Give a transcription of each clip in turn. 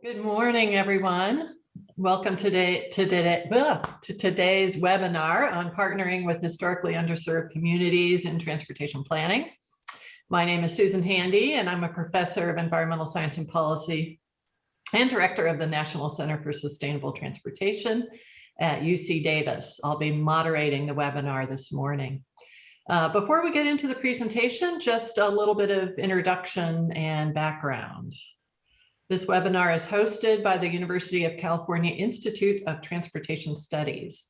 Good morning, everyone. Welcome to today's webinar on partnering with historically underserved communities in transportation planning. My name is Susan Handy, and I'm a professor of environmental science and policy and director of the National Center for Sustainable Transportation at UC Davis. I'll be moderating the webinar this morning. Before we get into the presentation, just a little bit of introduction and background. This webinar is hosted by the University of California Institute of Transportation Studies.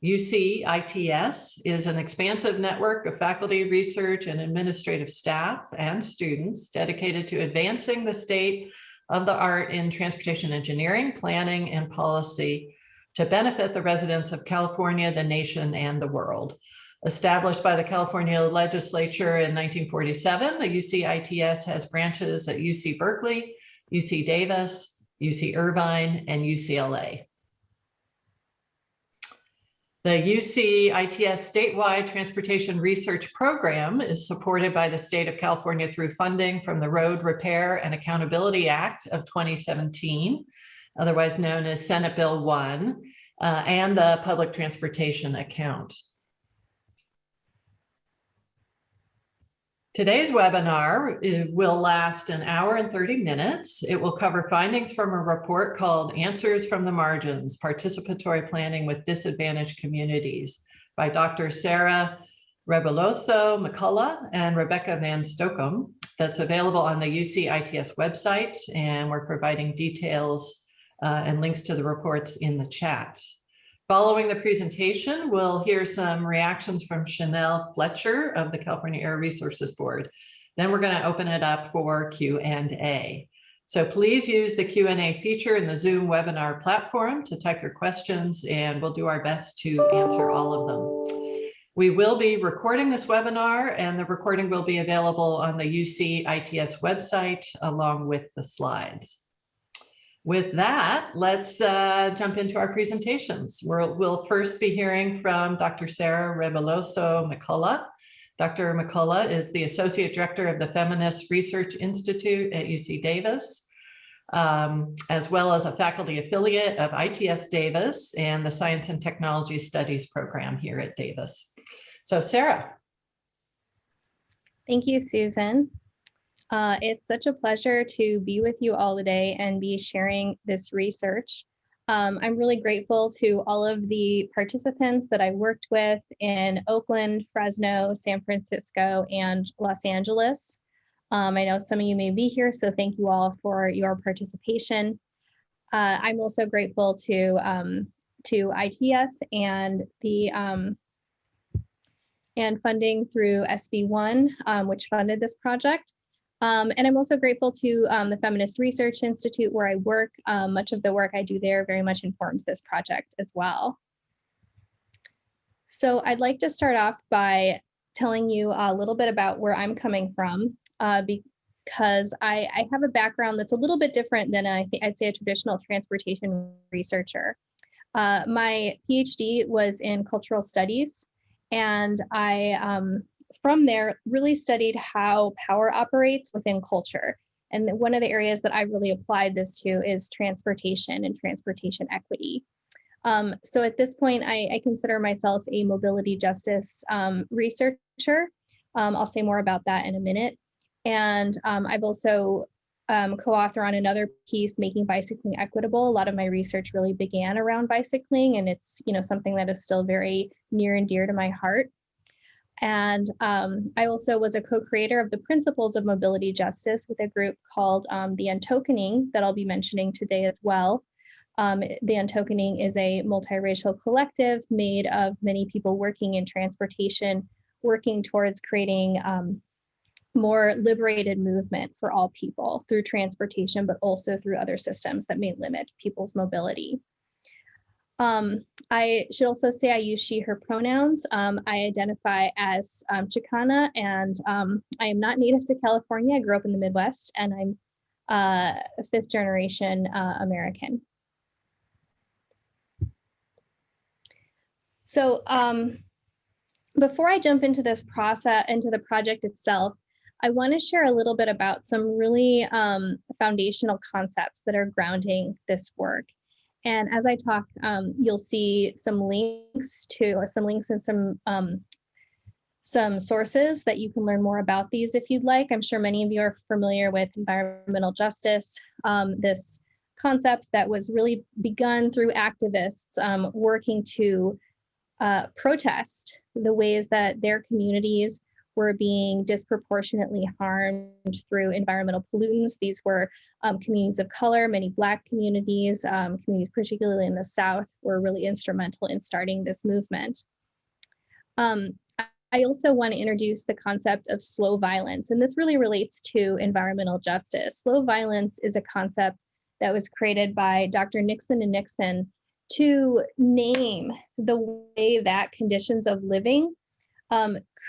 UC ITS is an expansive network of faculty, research, and administrative staff and students dedicated to advancing the state of the art in transportation engineering, planning, and policy to benefit the residents of California, the nation, and the world. Established by the California legislature in 1947, the UC ITS has branches at UC Berkeley, UC Davis, UC Irvine, and UCLA. The UC ITS statewide transportation research program is supported by the state of California through funding from the Road Repair and Accountability Act of 2017, otherwise known as Senate Bill 1, and the Public Transportation Account. Today's webinar will last an hour and 30 minutes. It will cover findings from a report called Answers from the Margins, Participatory Planning with Disadvantaged Communities by Dr. Sarah Rebeloso McCullough and Rebecca Van Stokum. That's available on the UC ITS website, and we're providing details and links to the reports in the chat. Following the presentation, we'll hear some reactions from Chanel Fletcher of the California Air Resources Board. Then we're going to open it up for Q&A. So please use the Q&A feature in the Zoom webinar platform to type your questions, and we'll do our best to answer all of them. We will be recording this webinar, and the recording will be available on the UC ITS website along with the slides. With that, let's jump into our presentations. We'll first be hearing from Dr. Sarah Rebeloso McCullough. Dr. McCullough is the Associate Director of the Feminist Research Institute at UC Davis, as well as a faculty affiliate of ITS Davis and the Science and Technology Studies program here at Davis. So Sarah. Thank you, Susan. It's such a pleasure to be with you all today and be sharing this research. I'm really grateful to all of the participants that I worked with in Oakland, Fresno, San Francisco, and Los Angeles. I know some of you may be here, so thank you all for your participation. I'm also grateful to ITS and the and funding through SB1, which funded this project. And I'm also grateful to the Feminist Research Institute where I work. Much of the work I do there very much informs this project as well. So I'd like to start off by telling you a little bit about where I'm coming from, because I have a background that's a little bit different than I'd say a traditional transportation researcher. My PhD was in cultural studies, and from there, really studied how power operates within culture. And one of the areas that I really applied this to is transportation and transportation equity. So at this point, I consider myself a mobility justice researcher. I'll say more about that in a minute. And I've also co-author on another piece, Making Bicycling Equitable. A lot of my research really began around bicycling, and it's something that is still very near and dear to my heart. And I also was a co-creator of the Principles of Mobility Justice with a group called The Untokening that I'll be mentioning today as well. The Untokening is a multiracial collective made of many people working in transportation, working towards creating more liberated movement for all people through transportation, but also through other systems that may limit people's mobility. I should also say I use she, her pronouns. I identify as Chicana, and I am not native to California. I grew up in the Midwest, and I'm a fifth generation American. So before I jump into this process, into the project itself, I want to share a little bit about some really foundational concepts that are grounding this work. And as I talk, you'll see some links and some sources that you can learn more about these if you'd like. I'm sure many of you are familiar with environmental justice, this concept that was really begun through activists working to protest the ways that their communities were being disproportionately harmed through environmental pollutants. These were communities of color, many Black communities, communities particularly in the South were really instrumental in starting this movement. I also want to introduce the concept of slow violence, and this really relates to environmental justice. Slow violence is a concept that was created by Dr. Nixon and Nixon to name the way that conditions of living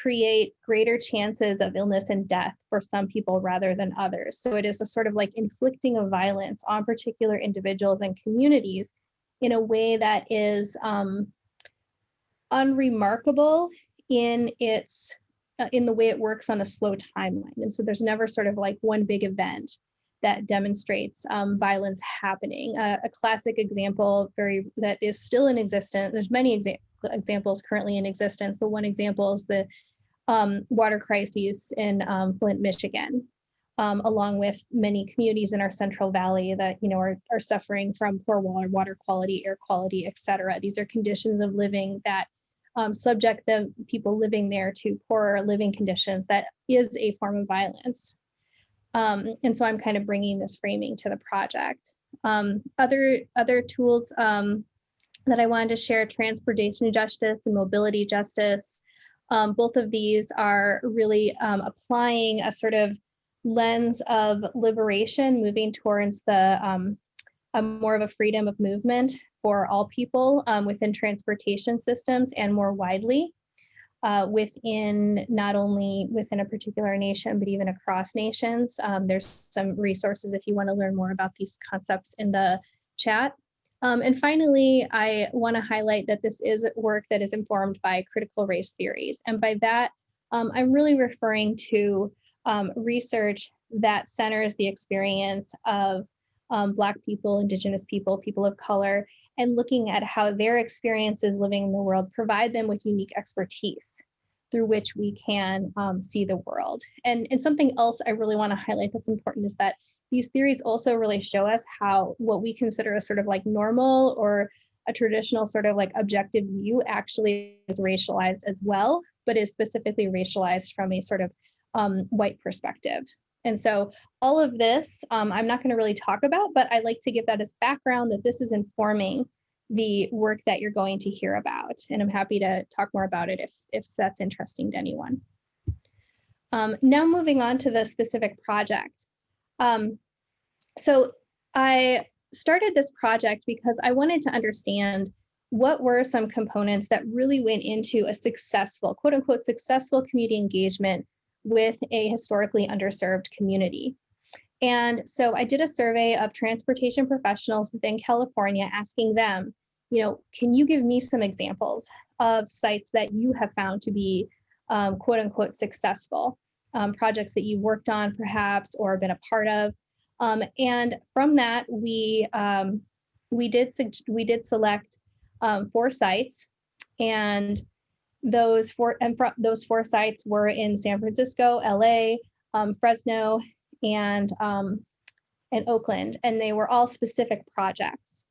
create greater chances of illness and death for some people rather than others. So it is a sort of like inflicting of violence on particular individuals and communities in a way that is unremarkable in the way it works on a slow timeline. And so there's never sort of like one big event that demonstrates violence happening. A classic example that is still in existence, there's many examples currently in existence, but one example is the water crises in Flint, Michigan, along with many communities in our Central Valley that are suffering from poor water quality, air quality, et cetera. These are conditions of living that subject the people living there to poorer living conditions. That is a form of violence. And so I'm kind of bringing this framing to the project. Other tools that I wanted to share, transportation justice and mobility justice. Both of these are really applying a sort of lens of liberation, moving towards the more of a freedom of movement for all people within transportation systems and more widely within not only within a particular nation, but even across nations. There's some resources if you want to learn more about these concepts in the chat. And finally, I want to highlight that this is work that is informed by critical race theories. And by that, I'm really referring to research that centers the experience of Black people, Indigenous people, people of color, and looking at how their experiences living in the world provide them with unique expertise through which we can see the world. And something else I really want to highlight that's important is that these theories also really show us how what we consider a sort of like normal or a traditional sort of like objective view actually is racialized as well, but is specifically racialized from a sort of white perspective. And so all of this, I'm not going to really talk about, but I like to give that as background that this is informing the work that you're going to hear about. And I'm happy to talk more about it if that's interesting to anyone. Now moving on to the specific project. So I started this project because I wanted to understand what were some components that really went into a successful, quote unquote, successful community engagement with a historically underserved community. And so I did a survey of transportation professionals within California, asking them, can you give me some examples of sites that you have found to be quote unquote successful, projects that you've worked on perhaps or been a part of. And from that, we did select 4 sites, and those 4 sites were in San Francisco, LA, Fresno, and Oakland, and they were all specific projects.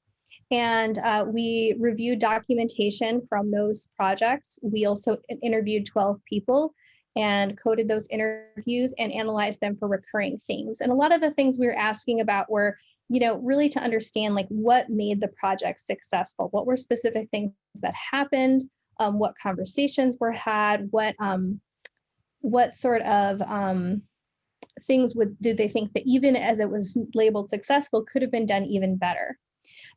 And we reviewed documentation from those projects. We also interviewed 12 people and coded those interviews and analyzed them for recurring themes. And a lot of the things we were asking about were, really to understand like what made the project successful, what were specific things that happened, what conversations were had, what sort of things did they think that even as it was labeled successful could have been done even better.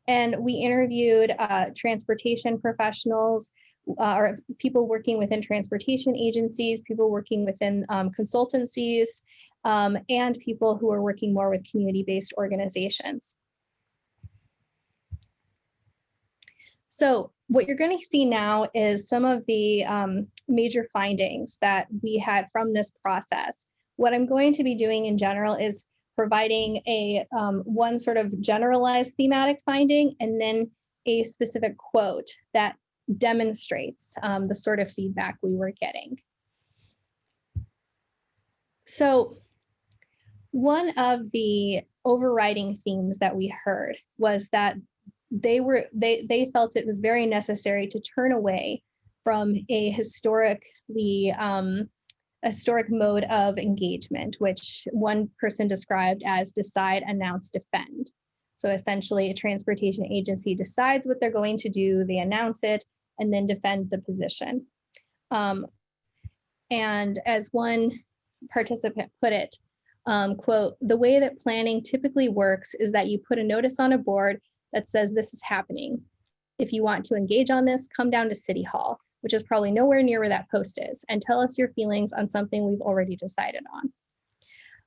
And we interviewed transportation professionals, or people working within transportation agencies, people working within consultancies, and people who are working more with community-based organizations. So what you're going to see now is some of the major findings that we had from this process. What I'm going to be doing in general is providing a one sort of generalized thematic finding and then a specific quote that demonstrates the sort of feedback we were getting. So one of the overriding themes that we heard was that they felt it was very necessary to turn away from a historic mode of engagement, which one person described as decide, announce, defend. So essentially, a transportation agency decides what they're going to do, they announce it, and then defend the position. And as one participant put it, quote, the way that planning typically works is that you put a notice on a board that says this is happening. If you want to engage on this, come down to City Hall, which is probably nowhere near where that post is, and tell us your feelings on something we've already decided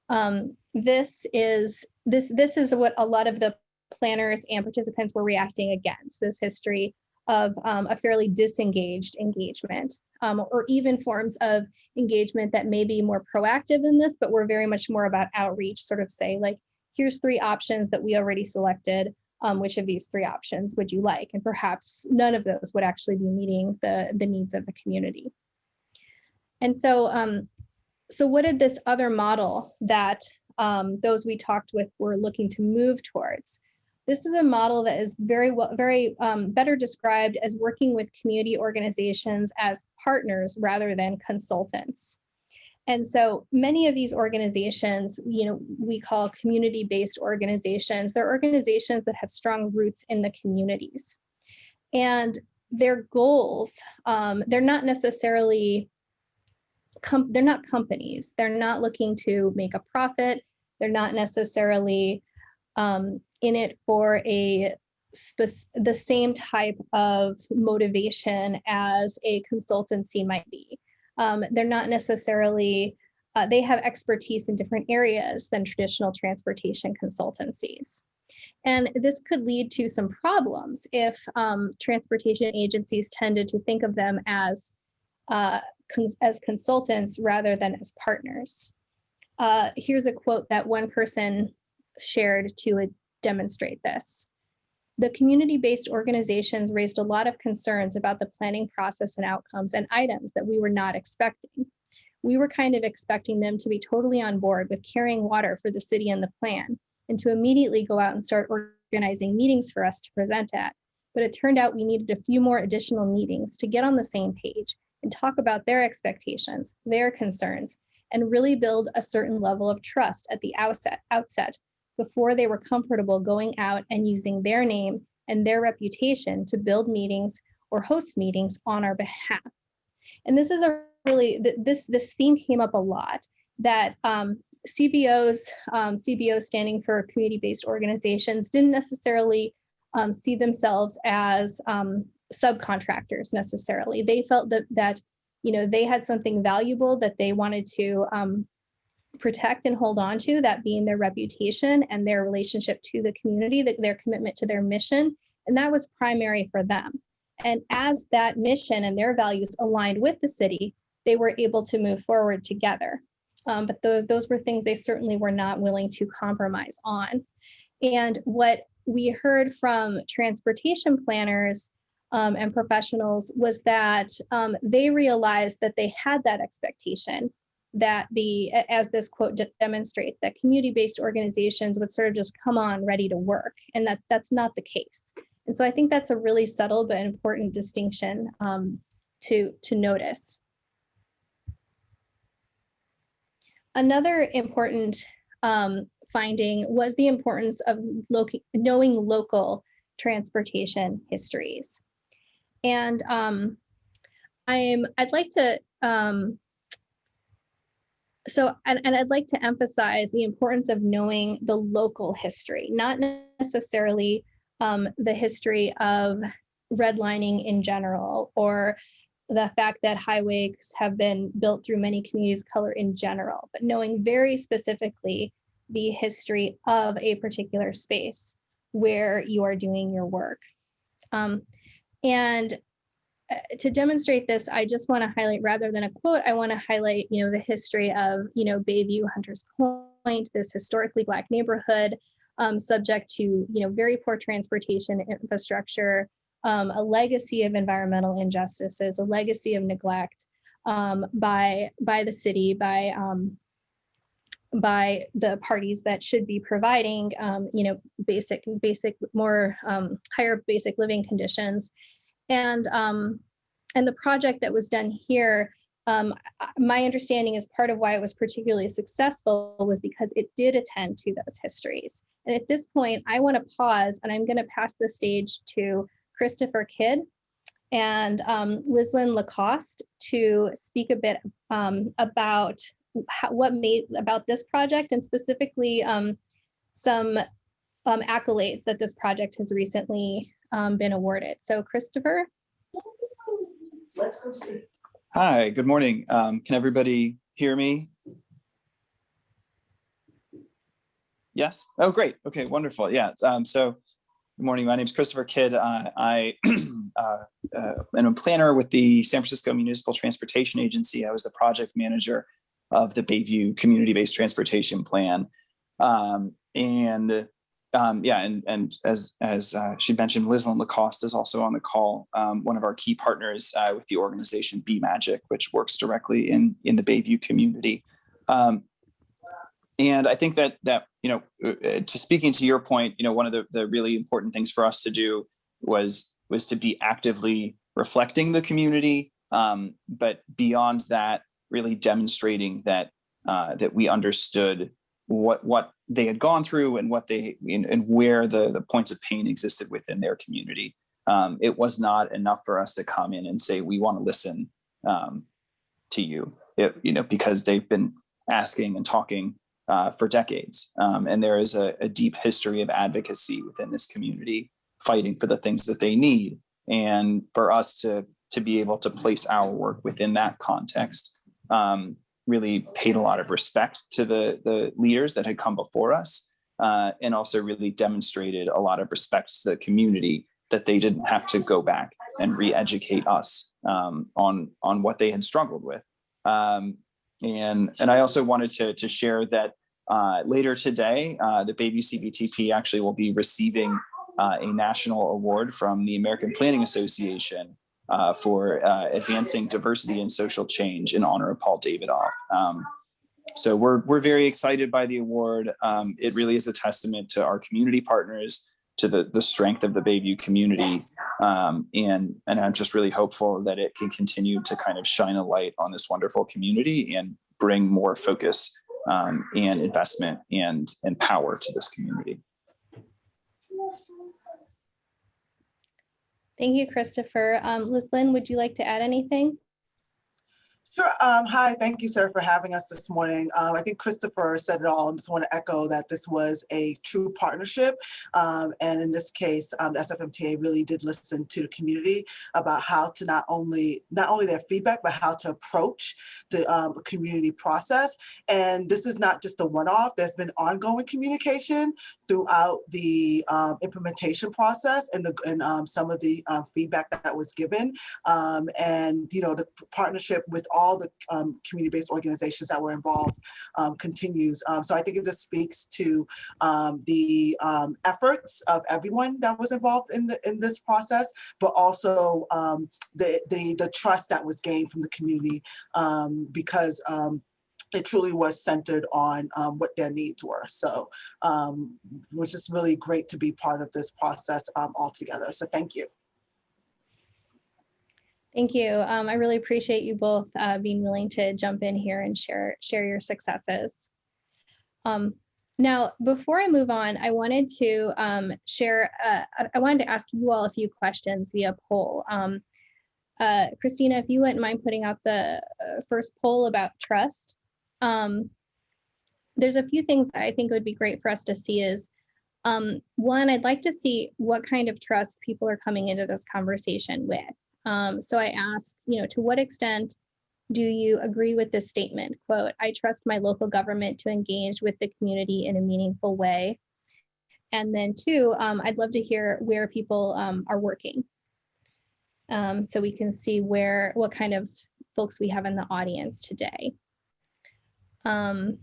on. This is what a lot of the planners and participants were reacting against, this history of a fairly disengaged engagement, or even forms of engagement that may be more proactive in this, but were very much more about outreach, sort of say like, here's 3 options that we already selected. Which of these 3 options would you like? And perhaps none of those would actually be meeting the needs of the community. And so, so what did this other model that those we talked with were looking to move towards? This is a model that is very better described as working with community organizations as partners rather than consultants. And so many of these organizations, we call community-based organizations. They're organizations that have strong roots in the communities. And their goals, they're not necessarily, they're not companies. They're not looking to make a profit. They're not necessarily in it for the same type of motivation as a consultancy might be. They're not necessarily, they have expertise in different areas than traditional transportation consultancies. And this could lead to some problems if transportation agencies tended to think of them as consultants rather than as partners. Here's a quote that one person shared to demonstrate this. The community-based organizations raised a lot of concerns about the planning process and outcomes and items that we were not expecting. We were kind of expecting them to be totally on board with carrying water for the city and the plan, and to immediately go out and start organizing meetings for us to present at. But it turned out we needed a few more additional meetings to get on the same page and talk about their expectations, their concerns, and really build a certain level of trust at the outset before they were comfortable going out and using their name and their reputation to build meetings or host meetings on our behalf. And this is a really, this theme came up a lot, that CBOs standing for community-based organizations, didn't necessarily see themselves as subcontractors necessarily. They felt that they had something valuable that they wanted to protect and hold on to, that being their reputation and their relationship to the community, their commitment to their mission, and that was primary for them. And as that mission and their values aligned with the city, they were able to move forward together. But those were things they certainly were not willing to compromise on. And what we heard from transportation planners and professionals was that they realized that they had that expectation, that as this quote demonstrates, that community-based organizations would sort of just come on ready to work, and that's not the case. And so I think that's a really subtle but important distinction to notice. Another important finding was the importance of knowing local transportation histories. And I'd like to I'd like to emphasize the importance of knowing the local history, not necessarily the history of redlining in general, or the fact that highways have been built through many communities of color in general, but knowing very specifically the history of a particular space where you are doing your work. And to demonstrate this, I just want to highlight, rather than a quote, I want to highlight, the history of, Bayview, Hunters Point, this historically Black neighborhood, subject to, very poor transportation infrastructure, a legacy of environmental injustices, a legacy of neglect by the city, by the parties that should be providing, basic, more higher basic living conditions. And the project that was done here, my understanding is part of why it was particularly successful was because it did attend to those histories. And at this point, I want to pause, and I'm going to pass the stage to Christopher Kidd and Lislyn Lacoste to speak a bit about about this project, and specifically some accolades that this project has recently been awarded. So Christopher. Let's go see. Hi, good morning. Can everybody hear me? Yes? Oh, great. Okay, wonderful. Yeah. So good morning. My name is Christopher Kidd. I am a planner with the San Francisco Municipal Transportation Agency. I was the project manager of the Bayview Community-Based Transportation Plan. And as she mentioned, Lislyn Lacoste is also on the call, one of our key partners with the organization Be Magic, which works directly in the Bayview community. And I think that to speaking to your point, one of the really important things for us to do was to be actively reflecting the community, but beyond that, really demonstrating that we understood what they had gone through and and where the points of pain existed within their community. It was not enough for us to come in and say, we want to listen to you, because they've been asking and talking for decades. And there is a deep history of advocacy within this community, fighting for the things that they need. And for us to be able to place our work within that context, really paid a lot of respect to the leaders that had come before us, and also really demonstrated a lot of respect to the community, that they didn't have to go back and re-educate us on what they had struggled with. And I also wanted to share that later today, the Bayview CBTP actually will be receiving a national award from the American Planning Association for advancing diversity and social change in honor of Paul Davidoff. So we're very excited by the award. It really is a testament to our community partners, to the strength of the Bayview community. And I'm just really hopeful that it can continue to kind of shine a light on this wonderful community and bring more focus and investment and power to this community. Thank you, Christopher. Lislyn, would you like to add anything? Sure. Hi, thank you, sir, for having us this morning. I think Christopher said it all, and just want to echo that this was a true partnership. And in this case, the SFMTA really did listen to the community about how to not only their feedback, but how to approach the community process. And this is not just a one-off. There's been ongoing communication throughout the implementation process and some of the feedback that was given. And the partnership with all the community-based organizations that were involved continues. So I think it just speaks to the efforts of everyone that was involved in this process, but also the trust that was gained from the community, because it truly was centered on what their needs were. So it was just really great to be part of this process altogether. So thank you. Thank you. I really appreciate you both being willing to jump in here and share your successes. Now, before I move on, I wanted to I wanted to ask you all a few questions via poll. Christina, if you wouldn't mind putting out the first poll about trust. There's a few things that I think would be great for us to see is, one, I'd like to see what kind of trust people are coming into this conversation with. So I asked, to what extent do you agree with this statement? Quote, I trust my local government to engage with the community in a meaningful way. And then two, I'd love to hear where people are working. so we can see what kind of folks we have in the audience today. And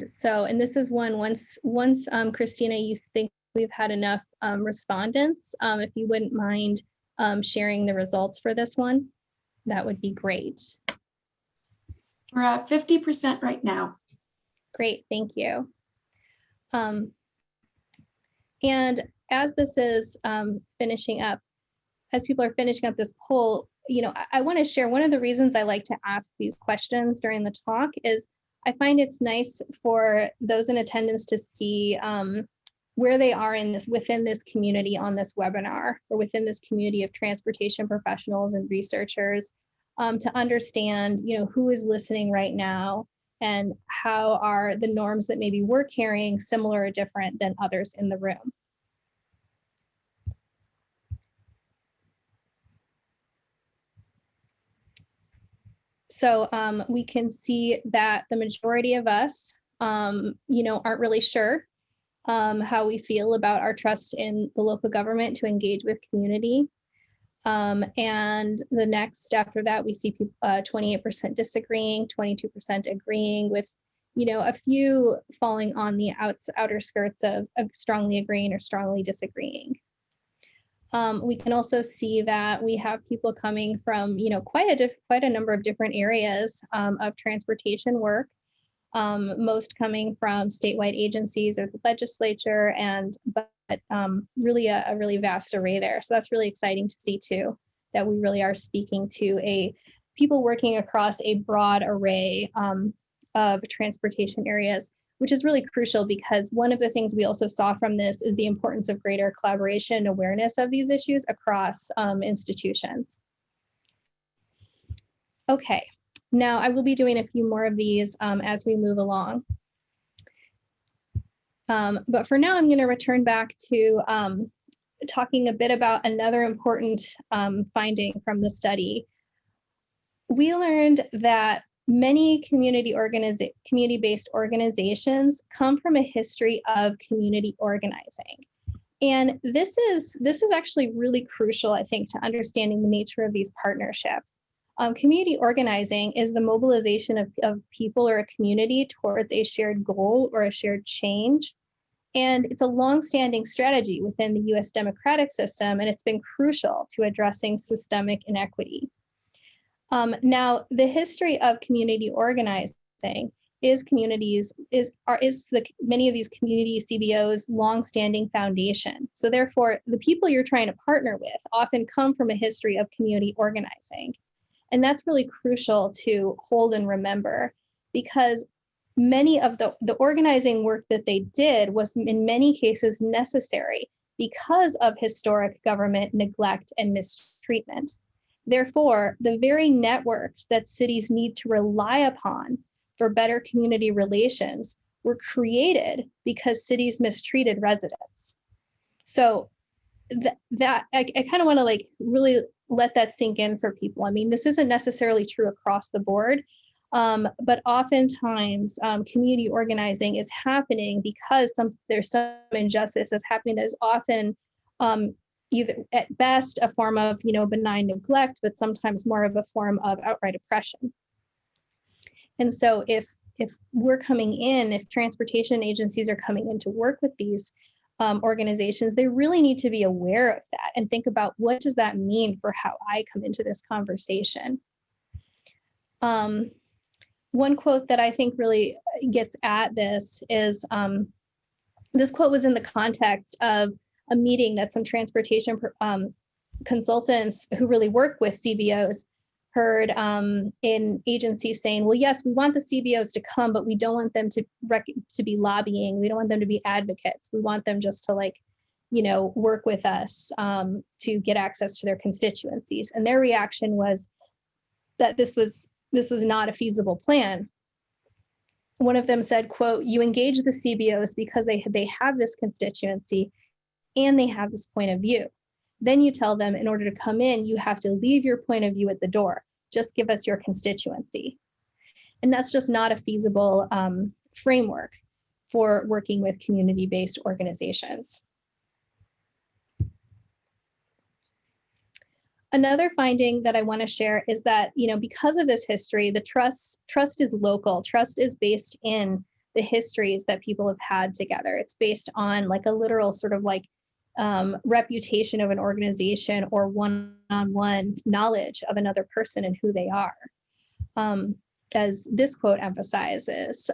this is once Christina, you think we've had enough respondents, if you wouldn't mind sharing the results for this one, that would be great. We're at 50% right now. Great, thank you. And as this is finishing up, as people are finishing up this poll, I want to share one of the reasons I like to ask these questions during the talk is I find it's nice for those in attendance to see where they are within this community on this webinar, or within this community of transportation professionals and researchers, to understand, who is listening right now and how are the norms that maybe we're carrying similar or different than others in the room. So we can see that the majority of us, aren't really sure how we feel about our trust in the local government to engage with community. And the next after that, we see 28% disagreeing, 22% agreeing, with, a few falling on the outer skirts of strongly agreeing or strongly disagreeing. We can also see that we have people coming from, quite a number of different areas of transportation work, most coming from statewide agencies or the legislature, but really a really vast array there. So that's really exciting to see too, that we really are speaking to people working across a broad array of transportation areas, which is really crucial, because one of the things we also saw from this is the importance of greater collaboration and awareness of these issues across institutions. Okay, now I will be doing a few more of these as we move along. But for now, I'm going to return back to talking a bit about another important finding from the study. We learned that many community-based organizations come from a history of community organizing. And this is actually really crucial, I think, to understanding the nature of these partnerships. Community organizing is the mobilization of people or a community towards a shared goal or a shared change. And it's a longstanding strategy within the US democratic system, and it's been crucial to addressing systemic inequity. Now, the history of community organizing is many of these community CBOs' longstanding foundation. So therefore, the people you're trying to partner with often come from a history of community organizing. And that's really crucial to hold and remember, because many of the organizing work that they did was in many cases necessary because of historic government neglect and mistreatment. Therefore, the very networks that cities need to rely upon for better community relations were created because cities mistreated residents. So that I kind of want to really let that sink in for people. I mean, this isn't necessarily true across the board, but oftentimes community organizing is happening because there's some injustice that's happening that is often either at best a form of benign neglect, but sometimes more of a form of outright oppression. And so if we're coming in, if transportation agencies are coming in to work with these organizations, they really need to be aware of that and think about, what does that mean for how I come into this conversation? One quote that I think really gets at this is, this quote was in the context of a meeting that some transportation consultants who really work with CBOs heard in agencies saying, well, yes, we want the CBOs to come, but we don't want them to be lobbying. We don't want them to be advocates. We want them just to work with us to get access to their constituencies. And their reaction was that this was not a feasible plan. One of them said, quote, "You engage the CBOs because they have this constituency and they have this point of view. Then you tell them, in order to come in, you have to leave your point of view at the door. Just give us your constituency." And that's just not a feasible framework for working with community-based organizations. Another finding that I want to share is that, because of this history, the trust is local. Trust is based in the histories that people have had together. It's based on like a literal sort of like reputation of an organization or one-on-one knowledge of another person and who they are. As this quote emphasizes,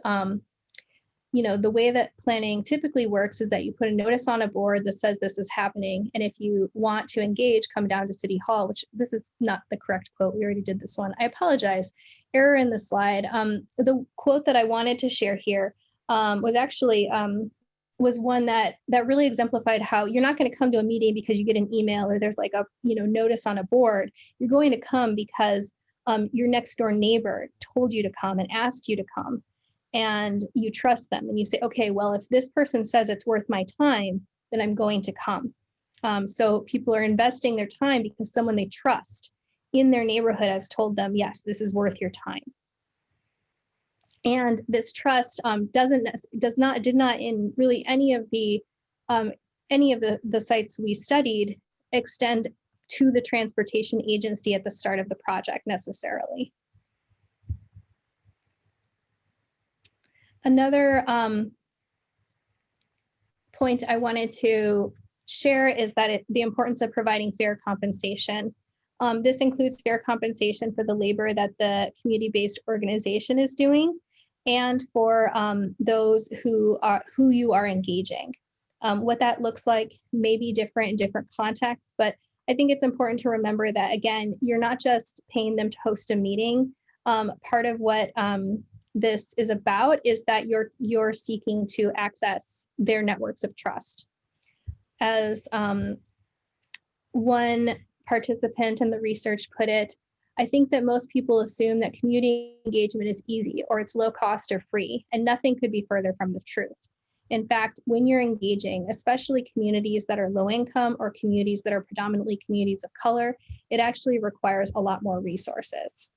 the way that planning typically works is that you put a notice on a board that says this is happening. And if you want to engage, come down to City Hall, which this is not the correct quote. We already did this one. I apologize. Error in the slide. The quote that I wanted to share here was actually was one that really exemplified how you're not going to come to a meeting because you get an email or there's like a notice on a board. You're going to come because your next door neighbor told you to come and asked you to come. And you trust them and you say, okay, well, if this person says it's worth my time, then I'm going to come. So people are investing their time because someone they trust in their neighborhood has told them, yes, this is worth your time. And this trust did not in really any of the sites we studied extend to the transportation agency at the start of the project necessarily. Another point I wanted to share is that the importance of providing fair compensation. This includes fair compensation for the labor that the community-based organization is doing and for those who you are engaging. What that looks like may be different in different contexts, but I think it's important to remember that, again, you're not just paying them to host a meeting. Part of what this is about is that you're seeking to access their networks of trust. As one participant in the research put it, I think that most people assume that community engagement is easy or it's low cost or free, and nothing could be further from the truth. In fact, when you're engaging, especially communities that are low income or communities that are predominantly communities of color, it actually requires a lot more resources.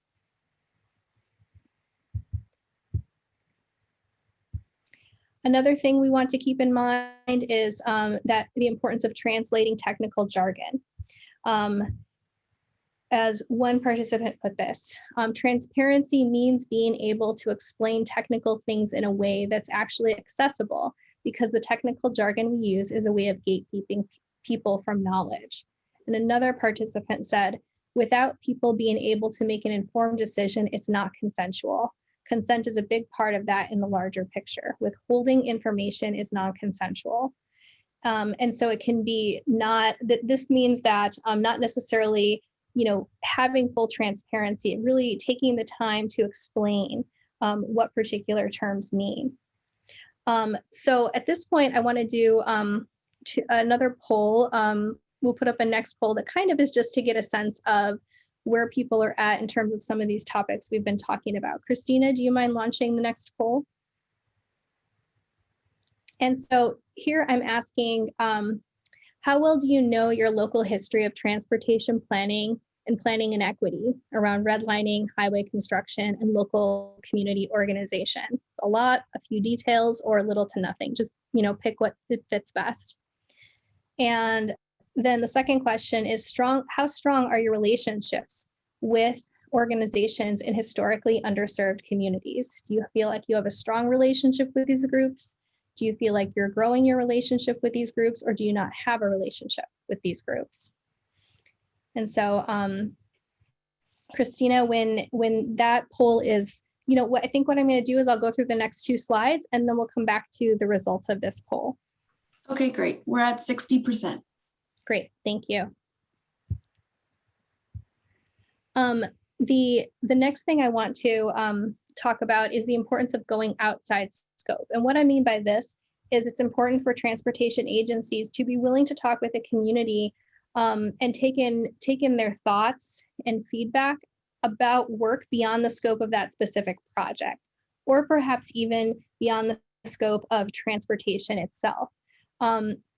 Another thing we want to keep in mind is that the importance of translating technical jargon. As one participant put this, transparency means being able to explain technical things in a way that's actually accessible, because the technical jargon we use is a way of gatekeeping people from knowledge. And another participant said, without people being able to make an informed decision, it's not consensual. Consent is a big part of that in the larger picture. Withholding information is non-consensual. And so it can be this means that not necessarily, having full transparency, really taking the time to explain what particular terms mean. So at this point, I want to do another poll. We'll put up a next poll that kind of is just to get a sense of where people are at in terms of some of these topics we've been talking about. Christina, do you mind launching the next poll? And so here I'm asking, how well do you know your local history of transportation planning and planning and equity around redlining, highway construction, and local community organization? It's a lot, a few details, or little to nothing. Just, pick what fits best. And then the second question is how strong are your relationships with organizations in historically underserved communities? Do you feel like you have a strong relationship with these groups? Do you feel like you're growing your relationship with these groups, or do you not have a relationship with these groups? And so, Christina, when that poll is, I think what I'm going to do is I'll go through the next two slides and then we'll come back to the results of this poll. Okay, great. We're at 60%. Great, thank you. The next thing I want to talk about is the importance of going outside scope. And what I mean by this is it's important for transportation agencies to be willing to talk with the community and take in their thoughts and feedback about work beyond the scope of that specific project, or perhaps even beyond the scope of transportation itself.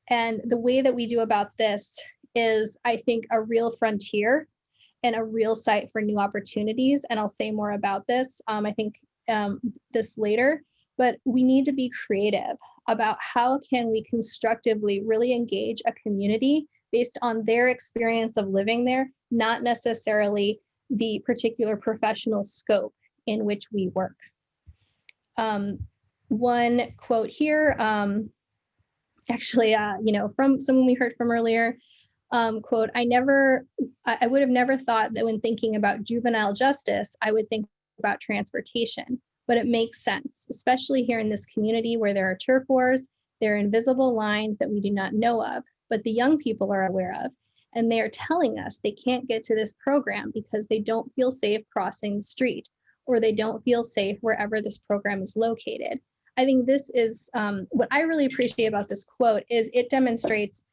And the way that we do about this is, I think, a real frontier and a real site for new opportunities. And I'll say more about this, I think this later, but we need to be creative about how can we constructively really engage a community based on their experience of living there, not necessarily the particular professional scope in which we work. One quote here, actually, from someone we heard from earlier, quote, I would have never thought that when thinking about juvenile justice, I would think about transportation, but it makes sense, especially here in this community where there are turf wars, there are invisible lines that we do not know of, but the young people are aware of, and they are telling us they can't get to this program because they don't feel safe crossing the street, or they don't feel safe wherever this program is located. I think this is what I really appreciate about this quote is it demonstrates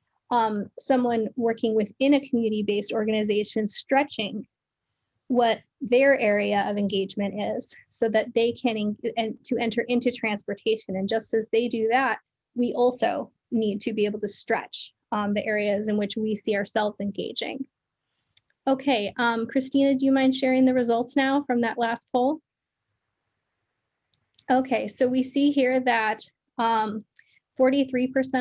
someone working within a community-based organization stretching what their area of engagement is so that they can to enter into transportation. And just as they do that, we also need to be able to stretch the areas in which we see ourselves engaging. Okay, Christina, do you mind sharing the results now from that last poll? Okay, so we see here that 43%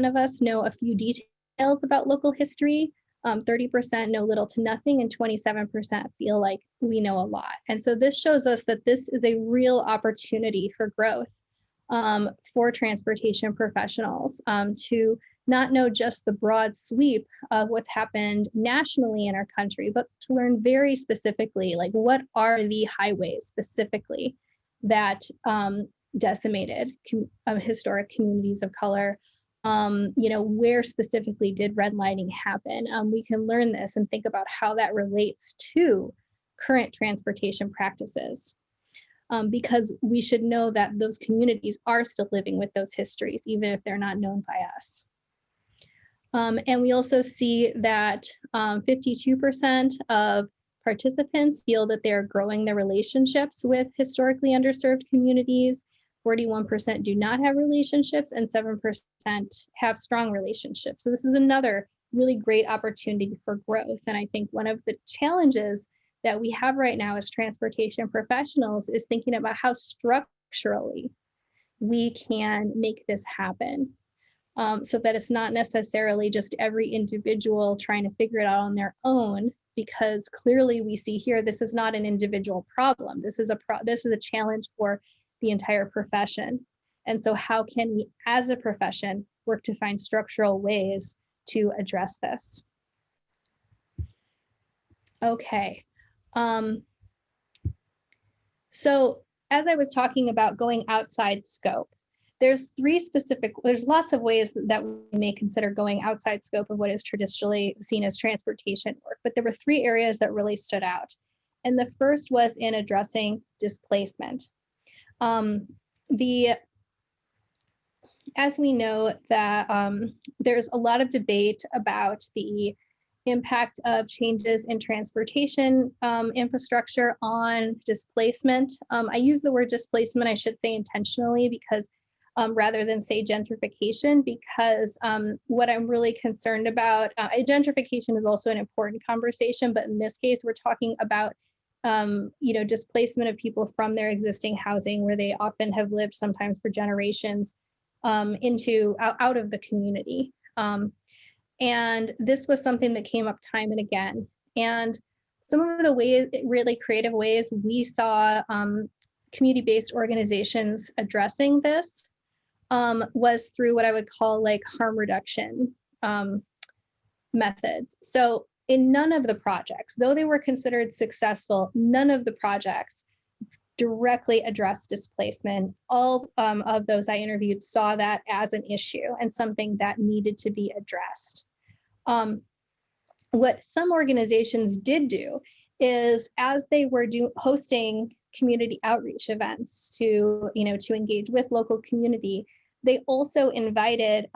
of us know a few details about local history, 30% know little to nothing, and 27% feel like we know a lot. And so this shows us that this is a real opportunity for growth for transportation professionals to not know just the broad sweep of what's happened nationally in our country, but to learn very specifically, like what are the highways specifically that decimated historic communities of color. Where specifically did redlining happen? We can learn this and think about how that relates to current transportation practices, because we should know that those communities are still living with those histories, even if they're not known by us. And we also see that 52% of participants feel that they're growing their relationships with historically underserved communities. 41% do not have relationships, and 7% have strong relationships. So this is another really great opportunity for growth. And I think one of the challenges that we have right now as transportation professionals is thinking about how structurally we can make this happen, so that it's not necessarily just every individual trying to figure it out on their own, because clearly we see here, this is not an individual problem. This is a challenge for the entire profession. And so how can we as a profession work to find structural ways to address this? Okay. So as I was talking about going outside scope, there's lots of ways that we may consider going outside scope of what is traditionally seen as transportation work, but there were 3 areas that really stood out. And the first was in addressing displacement. As we know that there's a lot of debate about the impact of changes in transportation infrastructure on displacement. I use the word displacement, I should say intentionally, because rather than say gentrification, because what I'm really concerned about, gentrification is also an important conversation, but in this case, we're talking about displacement of people from their existing housing where they often have lived sometimes for generations out of the community. And this was something that came up time and again. And some of the ways, really creative ways we saw community-based organizations addressing this was through what I would call like harm reduction methods. So in none of the projects, though they were considered successful, none of the projects directly addressed displacement. All of those I interviewed saw that as an issue and something that needed to be addressed. What some organizations did do is, as they were hosting community outreach events to engage with local community, they also invited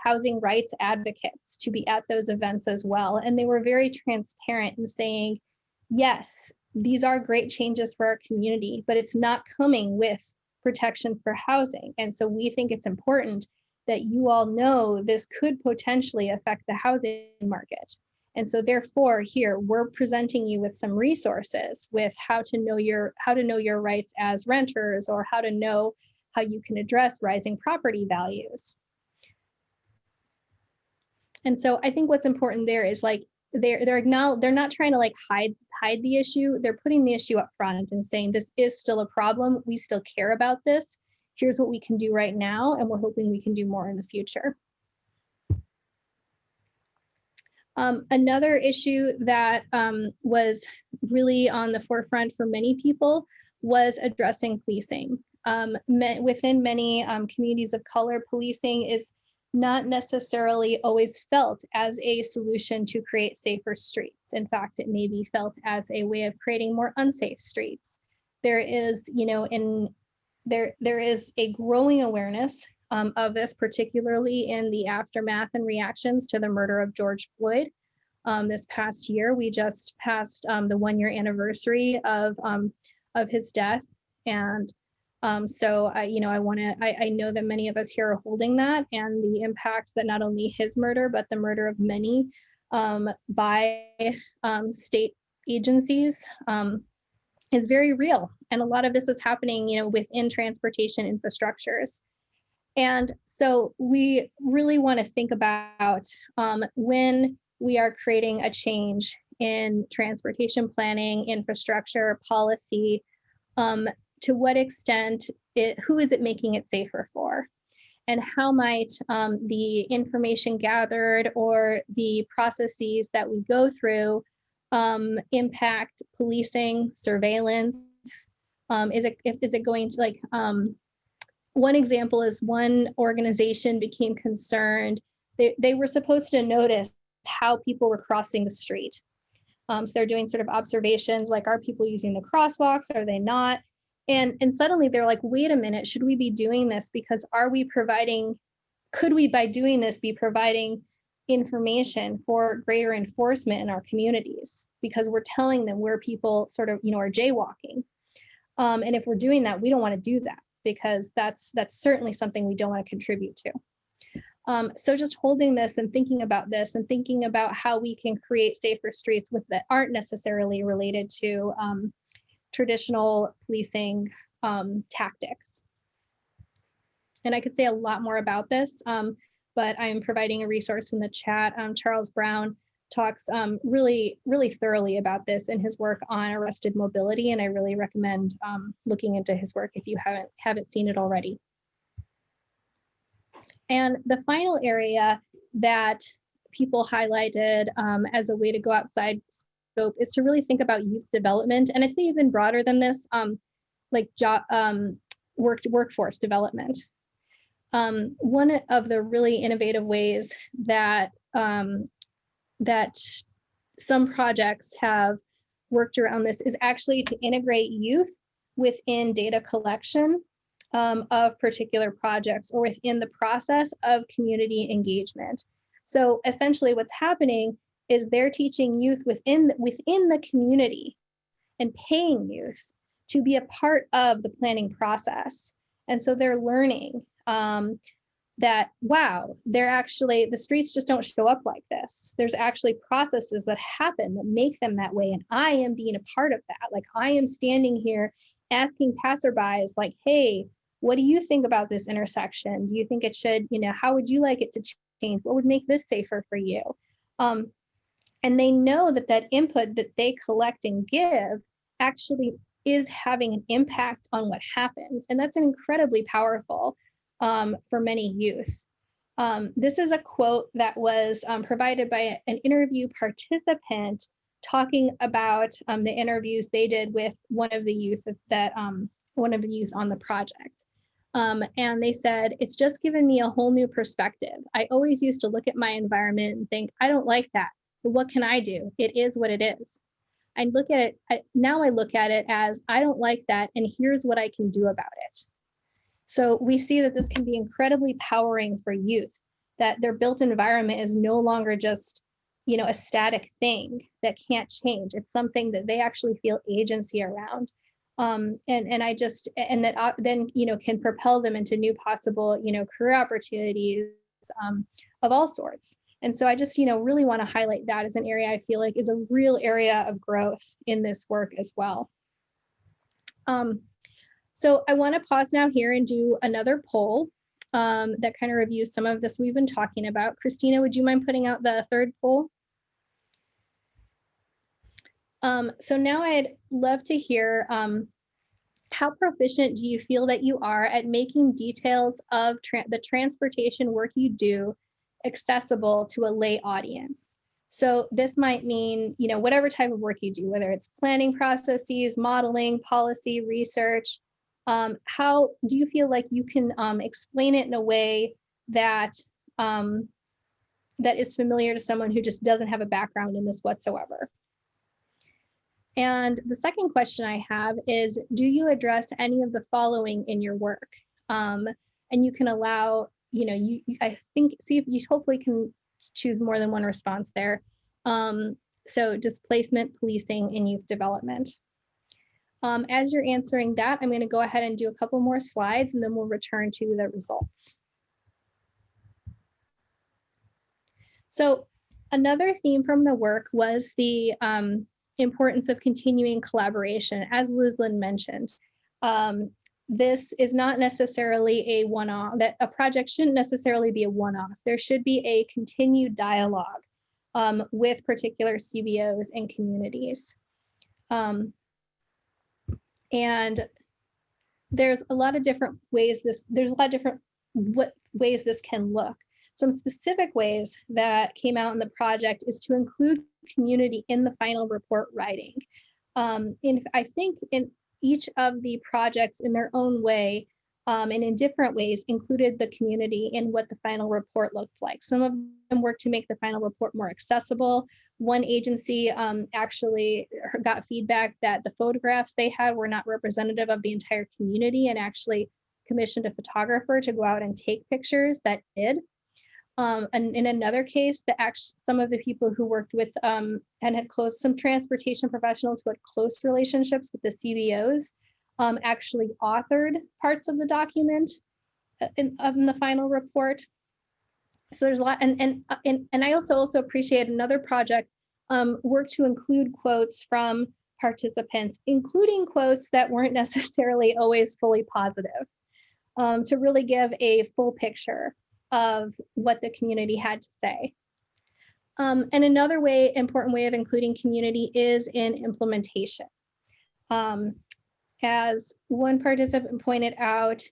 housing rights advocates to be at those events as well. And they were very transparent in saying, yes, these are great changes for our community, but it's not coming with protection for housing. And so we think it's important that you all know this could potentially affect the housing market. And so therefore here, we're presenting you with some resources with how to know your rights as renters, or how to know how you can address rising property values. And so I think what's important there is like they're not trying to like hide the issue. They're putting the issue up front and saying this is still a problem. We still care about this. Here's what we can do right now, and we're hoping we can do more in the future. Another issue that was really on the forefront for many people was addressing policing. Within many communities of color, policing is not necessarily always felt as a solution to create safer streets. In fact, it may be felt as a way of creating more unsafe streets. There is, there is a growing awareness of this, particularly in the aftermath and reactions to the murder of George Floyd. This past year, we just passed the 1-year anniversary of his death, and so I know that many of us here are holding that, and the impacts that not only his murder, but the murder of many by state agencies is very real. And a lot of this is happening, within transportation infrastructures. And so we really want to think about when we are creating a change in transportation planning, infrastructure, policy, to what extent who is it making it safer for? And how might the information gathered or the processes that we go through impact policing, surveillance? Is it going to, like, one example is one organization became concerned. They were supposed to notice how people were crossing the street. So they're doing sort of observations like, are people using the crosswalks? Are they not? And suddenly they're like, wait a minute, should we be doing this? Because could we by doing this be providing information for greater enforcement in our communities? Because we're telling them where people sort of, are jaywalking. And if we're doing that, we don't want to do that, because that's certainly something we don't want to contribute to. So just holding this and thinking about this and thinking about how we can create safer streets that aren't necessarily related to traditional policing tactics. And I could say a lot more about this, but I'm providing a resource in the chat. Charles Brown talks really, really thoroughly about this in his work on arrested mobility, and I really recommend looking into his work if you haven't seen it already. And the final area that people highlighted as a way to go outside scope is to really think about youth development, and I'd say even broader than this, like workforce development. One of the really innovative ways that that some projects have worked around this is actually to integrate youth within data collection of particular projects, or within the process of community engagement. So essentially what's happening is they're teaching youth within the community and paying youth to be a part of the planning process. And so they're learning that, wow, the streets just don't show up like this. There's actually processes that happen that make them that way. And I am being a part of that. Like, I am standing here asking passerbys like, hey, what do you think about this intersection? Do you think it should, how would you like it to change? What would make this safer for you? And they know that input that they collect and give actually is having an impact on what happens. And that's incredibly powerful for many youth. This is a quote that was provided by an interview participant talking about the interviews they did with one of the youth on the project. And they said, it's just given me a whole new perspective. I always used to look at my environment and think, I don't like that, but what can I do? It is what it is. I look at it, now I look at it as, I don't like that, and here's what I can do about it. So we see that this can be incredibly powering for youth, that their built environment is no longer just, a static thing that can't change. It's something that they actually feel agency around. Then can propel them into new possible, career opportunities of all sorts. And so I just, really want to highlight that as an area I feel like is a real area of growth in this work as well. So I want to pause now here and do another poll. that kind of reviews some of this we've been talking about. Christina, would you mind putting out the third poll? So now I'd love to hear how proficient do you feel that you are at making details of the transportation work you do accessible to a lay audience? So this might mean, you know, whatever type of work you do, whether it's planning processes, modeling, policy, research. How do you feel like you can explain it in a way that that is familiar to someone who just doesn't have a background in this whatsoever? And the second question I have is, do you address any of the following in your work? And you can allow, you know, I think, see if you hopefully can choose more than one response there. So displacement, policing, and youth development. As you're answering that, I'm going to go ahead and do a couple more slides, and then we'll return to the results. So another theme from the work was the importance of continuing collaboration, as Liz-Lynn mentioned. This is not necessarily a one-off, that a project shouldn't necessarily be a one-off. There should be a continued dialogue with particular CBOs and communities. And there's a lot of different ways ways this can look. Some specific ways that came out in the project is to include community in the final report writing. I think in each of the projects in their own way and in different ways included the community in what the final report looked like. Some of them worked to make the final report more accessible. One agency actually got feedback that the photographs they had were not representative of the entire community and actually commissioned a photographer to go out and take pictures that did. And in another case, some of the people who worked with and had some transportation professionals who had close relationships with the CBOs actually authored parts of the document in the final report. So there's a lot, and I also appreciate another project work to include quotes from participants, including quotes that weren't necessarily always fully positive, to really give a full picture of what the community had to say. And another important way of including community is in implementation. As one participant pointed out,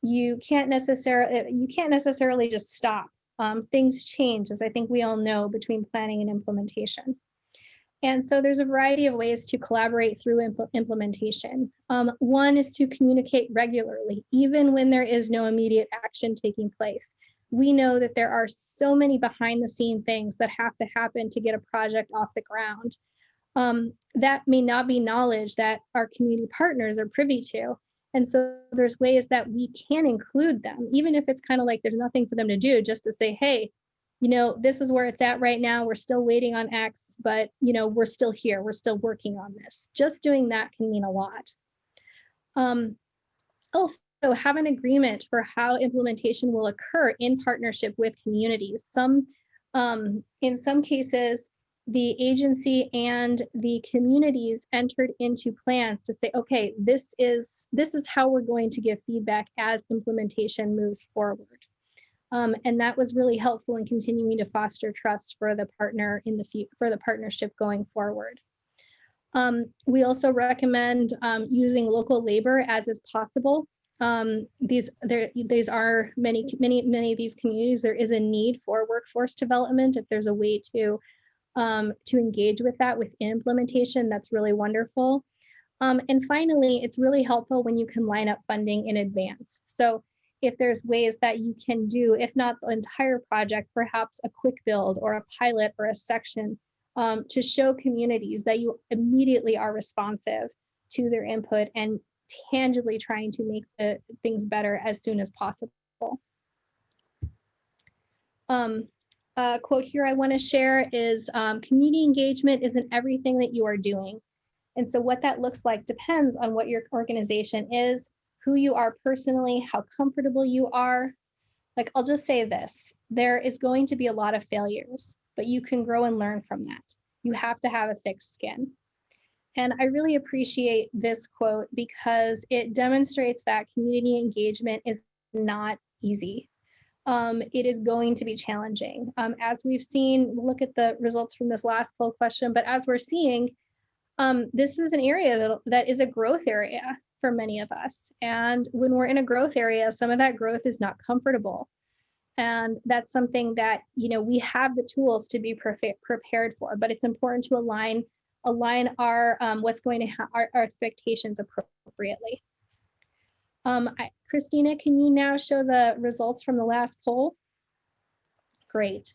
you can't necessarily just stop. Things change, as I think we all know, between planning and implementation. And so there's a variety of ways to collaborate through implementation. One is to communicate regularly, even when there is no immediate action taking place. We know that there are so many behind the scene things that have to happen to get a project off the ground. That may not be knowledge that our community partners are privy to. And so there's ways that we can include them, even if it's kind of like there's nothing for them to do, just to say, hey, you know, this is where it's at right now. We're still waiting on X, but, you know, we're still here. We're still working on this. Just doing that can mean a lot. Also, have an agreement for how implementation will occur in partnership with communities. In some cases, the agency and the communities entered into plans to say, okay, this is how we're going to give feedback as implementation moves forward. And that was really helpful in continuing to foster trust for the partner for the partnership going forward. We also recommend using local labor as is possible. These are many of these communities. There is a need for workforce development. If there's a way to engage with that within implementation, that's really wonderful. And finally, it's really helpful when you can line up funding in advance. So if there's ways that you can do, if not the entire project, perhaps a quick build or a pilot or a section to show communities that you immediately are responsive to their input and tangibly trying to make the things better as soon as possible. A quote here I want to share is community engagement isn't everything that you are doing. And so what that looks like depends on what your organization is, who you are personally, how comfortable you are. Like, I'll just say this, there is going to be a lot of failures, but you can grow and learn from that. You have to have a thick skin. And I really appreciate this quote because it demonstrates that community engagement is not easy. It is going to be challenging. As we've seen, we'll look at the results from this last poll question, but as we're seeing, this is an area that is a growth area for many of us. And when we're in a growth area, some of that growth is not comfortable. And that's something that, we have the tools to be prepared for, but it's important to align our what's going to our expectations appropriately. Christina, can you now show the results from the last poll? Great.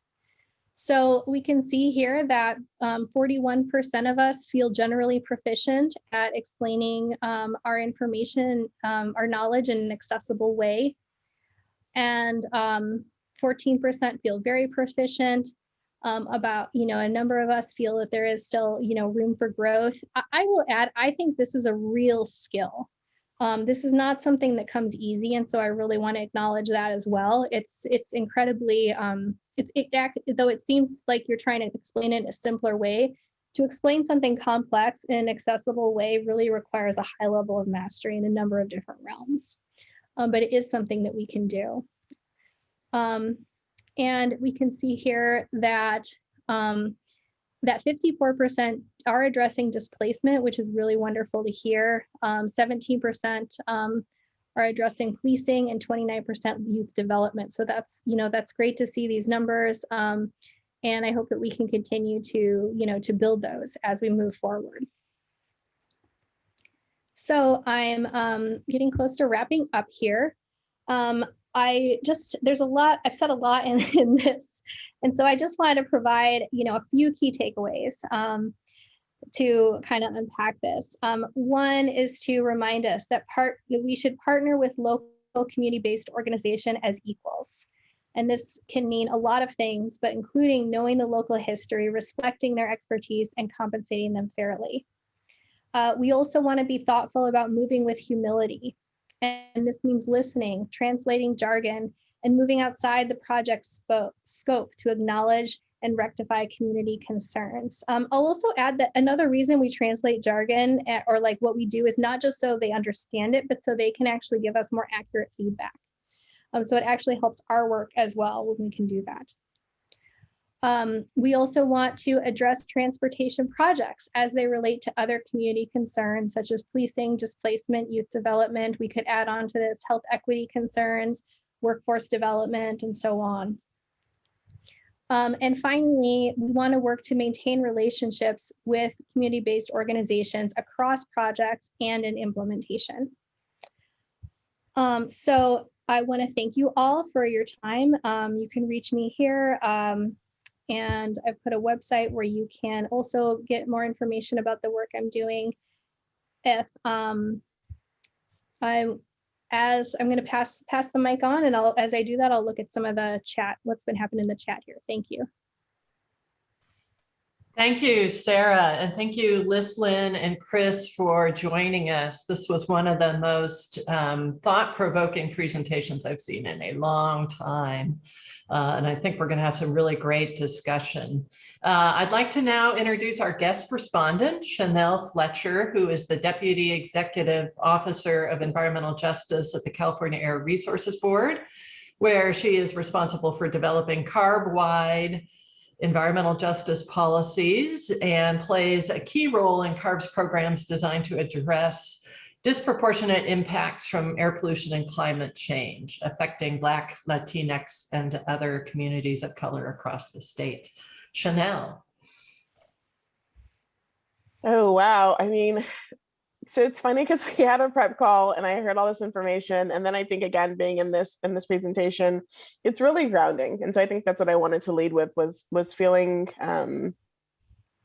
So we can see here that 41% of us feel generally proficient at explaining our information, our knowledge in an accessible way. And 14% feel very proficient. A number of us feel that there is still, room for growth. I will add, I think this is a real skill. This is not something that comes easy. And so I really want to acknowledge that as well. It's incredibly, though it seems like you're trying to explain it in a simpler way, to explain something complex in an accessible way really requires a high level of mastery in a number of different realms. But it is something that we can do. And we can see here that that 54% are addressing displacement, which is really wonderful to hear. 17% are addressing policing and 29% youth development. So that's great to see these numbers. And I hope that we can continue to build those as we move forward. So I'm getting close to wrapping up here. There's a lot, I've said a lot in this. And so I just wanted to provide, a few key takeaways to kind of unpack this. One is to remind us that we should partner with local community-based organization as equals. And this can mean a lot of things, but including knowing the local history, respecting their expertise, and compensating them fairly. We also want to be thoughtful about moving with humility. And this means listening, translating jargon, and moving outside the project's scope to acknowledge and rectify community concerns. I'll also add that another reason we translate jargon or like what we do is not just so they understand it, but so they can actually give us more accurate feedback. So it actually helps our work as well when we can do that. We also want to address transportation projects as they relate to other community concerns, such as policing, displacement, youth development. We could add on to this health equity concerns, workforce development, and so on. And finally, we want to work to maintain relationships with community-based organizations across projects and in implementation. So I want to thank you all for your time. You can reach me here. And I've put a website where you can also get more information about the work I'm doing. I'm going to pass the mic on, and as I do that, I'll look at some of the chat, what's been happening in the chat here. Thank you. Thank you, Sarah, and thank you, Lislyn and Chris, for joining us. This was one of the most thought-provoking presentations I've seen in a long time. And I think we're going to have some really great discussion. I'd like to now introduce our guest respondent, Chanel Fletcher, who is the Deputy Executive Officer of Environmental Justice at the California Air Resources Board, where she is responsible for developing CARB-wide environmental justice policies and plays a key role in CARB's programs designed to address disproportionate impacts from air pollution and climate change affecting Black, Latinx, and other communities of color across the state. Chanel. Oh, wow. I mean, so it's funny because we had a prep call and I heard all this information. And then I think, again, being in this presentation, it's really grounding. And so I think that's what I wanted to lead with was feeling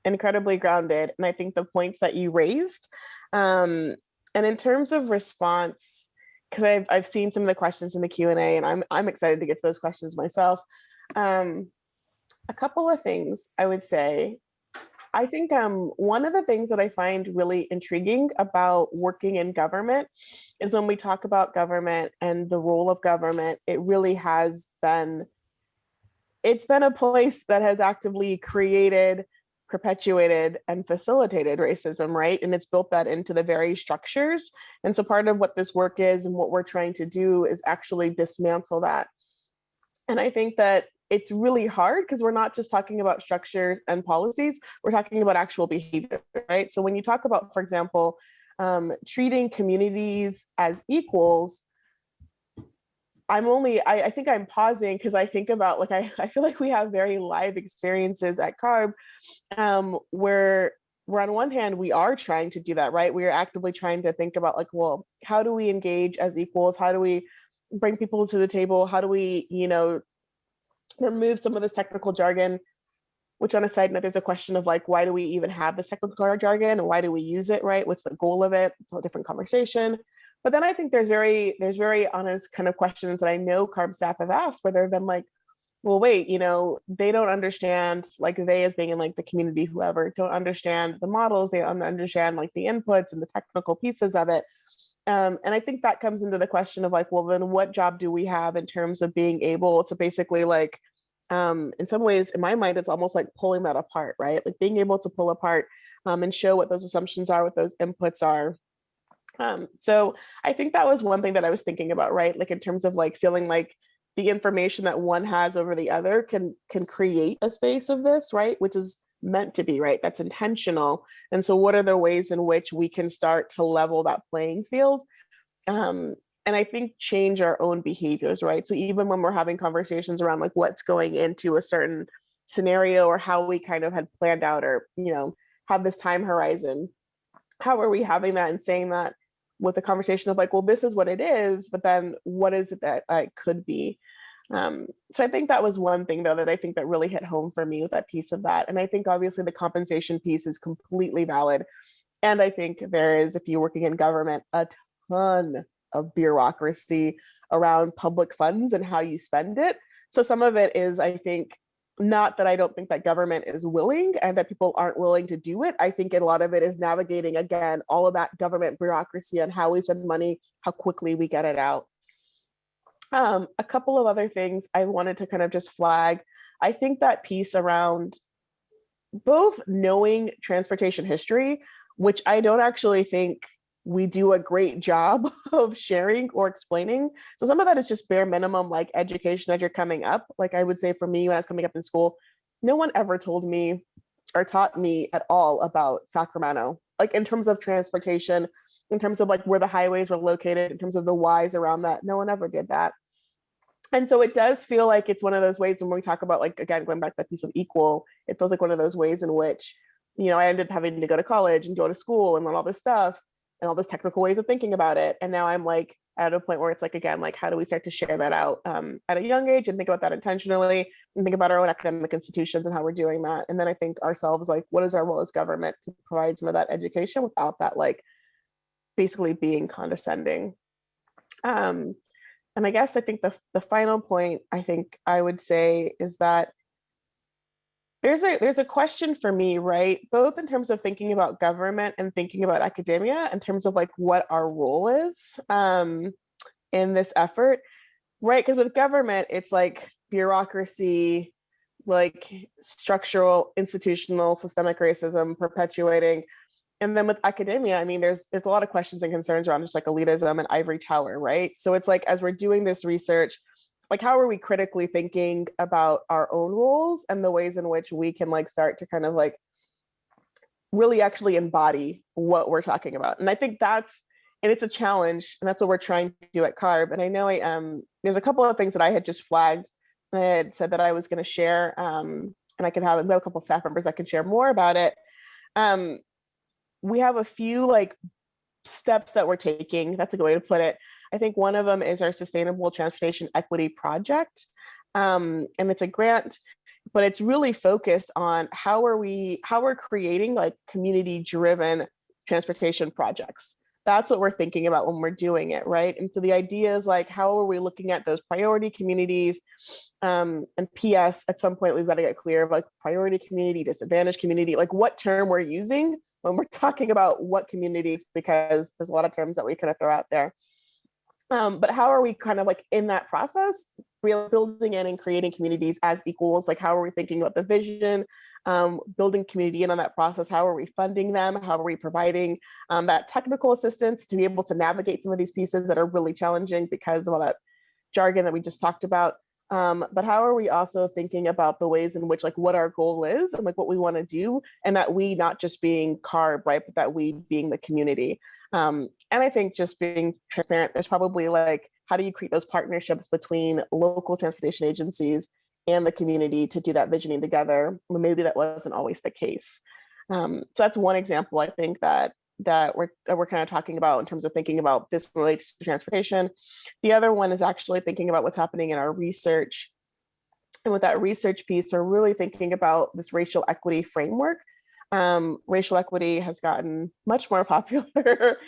incredibly grounded. And I think the points that you raised, and in terms of response, because I've seen some of the questions in the Q&A, and I'm excited to get to those questions myself. A couple of things I would say. I think one of the things that I find really intriguing about working in government is when we talk about government and the role of government, it really has been, it's been a place that has actively created perpetuated and facilitated racism, right? And it's built that into the very structures. And so part of what this work is and what we're trying to do is actually dismantle that. And I think that it's really hard because we're not just talking about structures and policies, we're talking about actual behavior, right? So when you talk about, for example, treating communities as equals, I think I'm pausing because I think about, like, I feel like we have very live experiences at CARB where on one hand, we are trying to do that, right? We are actively trying to think about, like, well, how do we engage as equals? How do we bring people to the table? How do we, remove some of this technical jargon? Which, on a side note, there's a question of, like, why do we even have this technical jargon and why do we use it, right? What's the goal of it? It's a different conversation. But then I think there's very honest kind of questions that I know CARB staff have asked where they've been like, well, wait, they don't understand, like, they as being in, like, the community, whoever, don't understand the models, they don't understand, like, the inputs and the technical pieces of it. And I think that comes into the question of, like, well, then what job do we have in terms of being able to basically, like, in some ways, in my mind, it's almost like pulling that apart, right? Like being able to pull apart and show what those assumptions are, what those inputs are. So I think that was one thing that I was thinking about, right? Like in terms of, like, feeling like the information that one has over the other can create a space of this, right? Which is meant to be, right? That's intentional. And so what are the ways in which we can start to level that playing field? And I think change our own behaviors, right? So even when we're having conversations around, like, what's going into a certain scenario or how we kind of had planned out or, have this time horizon, how are we having that and saying that with a conversation of, like, well, this is what it is, but then what is it that it could be? So I think that was one thing, though, that I think that really hit home for me with that piece of that. And I think obviously the compensation piece is completely valid. And I think there is, if you're working in government, a ton of bureaucracy around public funds and how you spend it. So some of it is, I think, not that I don't think that government is willing and that people aren't willing to do it. I think a lot of it is navigating, again, all of that government bureaucracy on how we spend money, how quickly we get it out. A couple of other things I wanted to kind of just flag. I think that piece around both knowing transportation history, which I don't actually think we do a great job of sharing or explaining. So some of that is just bare minimum, like, education as you're coming up. Like, I would say for me, when I was coming up in school, no one ever told me or taught me at all about Sacramento, like in terms of transportation, in terms of, like, where the highways were located, in terms of the whys around that. No one ever did that. And so it does feel like it's one of those ways when we talk about, like, again, going back to that piece of equal, it feels like one of those ways in which, I ended up having to go to college and go to school and learn all this stuff and all those technical ways of thinking about it. And now I'm, like, at a point where it's like, again, like, how do we start to share that out at a young age and think about that intentionally and think about our own academic institutions and how we're doing that. And then I think ourselves, like, what is our role as government to provide some of that education without that, like, basically being condescending. And I guess I think the final point I think I would say is that there's a question for me, right? Both in terms of thinking about government and thinking about academia in terms of, like, what our role is in this effort, right? Because with government, it's like bureaucracy, like structural, institutional, systemic racism perpetuating. And then with academia, I mean, there's a lot of questions and concerns around just, like, elitism and ivory tower, right? So it's like, as we're doing this research, like, how are we critically thinking about our own roles and the ways in which we can, like, start to kind of, like, really actually embody what we're talking about? And I think it's a challenge, and that's what we're trying to do at CARB. And I know there's a couple of things that I had just flagged. I had said that I was going to share, and we have a couple of staff members that can share more about it. We have a few, like, steps that we're taking. That's a good way to put it. I think one of them is our Sustainable Transportation Equity Project. And it's a grant, but it's really focused on how we're creating, like, community-driven transportation projects. That's what we're thinking about when we're doing it, right? And so the idea is, like, how are we looking at those priority communities? And PS, at some point, we've got to get clear of, like, priority community, disadvantaged community, like, what term we're using when we're talking about what communities, because there's a lot of terms that we kind of throw out there. But how are we kind of like in that process, really building in and creating communities as equals? Like, how are we thinking about the vision, building community in on that process? How are we funding them? How are we providing that technical assistance to be able to navigate some of these pieces that are really challenging because of all that jargon that we just talked about? But how are we also thinking about the ways in which, like, what our goal is and like what we want to do, and that we not just being CARB, right, but that we being the community. And I think just being transparent, there's probably like, how do you create those partnerships between local transportation agencies and the community to do that visioning together? Well, maybe that wasn't always the case. So that's one example, I think, that we're kind of talking about in terms of thinking about this relates to transportation. The other one is actually thinking about what's happening in our research. And with that research piece, we're really thinking about this racial equity framework. Racial equity has gotten much more popular,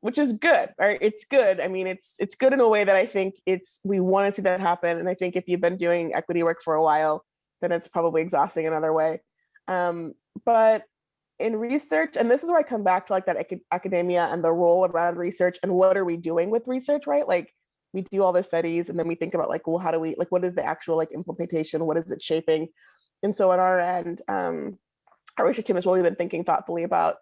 which is good, right? It's good. I mean, it's good in a way that I think we want to see that happen. And I think if you've been doing equity work for a while, then it's probably exhausting another way. But in research, and this is where I come back to like that academia and the role around research and what are we doing with research, right? Like, we do all the studies and then we think about like, well, how do we, like, what is the actual like implementation? What is it shaping? And so on our end, our research team has really been thinking thoughtfully about,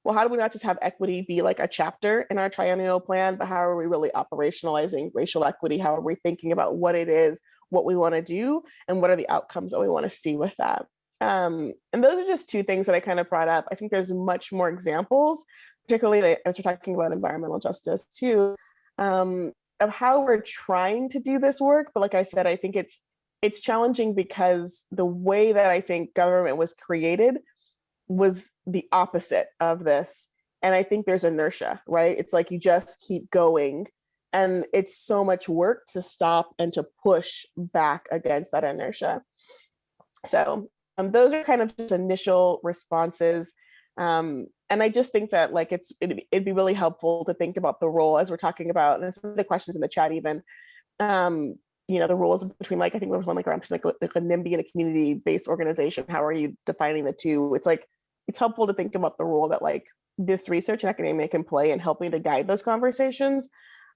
well, how do we not just have equity be like a chapter in our triennial plan, but how are we really operationalizing racial equity? How are we thinking about what it is, what we want to do, and what are the outcomes that we want to see with that? And those are just two things that I kind of brought up. I think there's much more examples, particularly as we're talking about environmental justice too, of how we're trying to do this work. But like I said, I think it's challenging because the way that I think government was created was the opposite of this. And I think there's inertia, right? It's like you just keep going. And it's so much work to stop and to push back against that inertia. So those are kind of just initial responses. And I just think that like it'd be really helpful to think about the role as we're talking about, and some of the questions in the chat even, the roles between, like, I think there was one like around like a NIMBY and a community-based organization. How are you defining the two? It's like, it's helpful to think about the role that like this research and academia can play in helping to guide those conversations,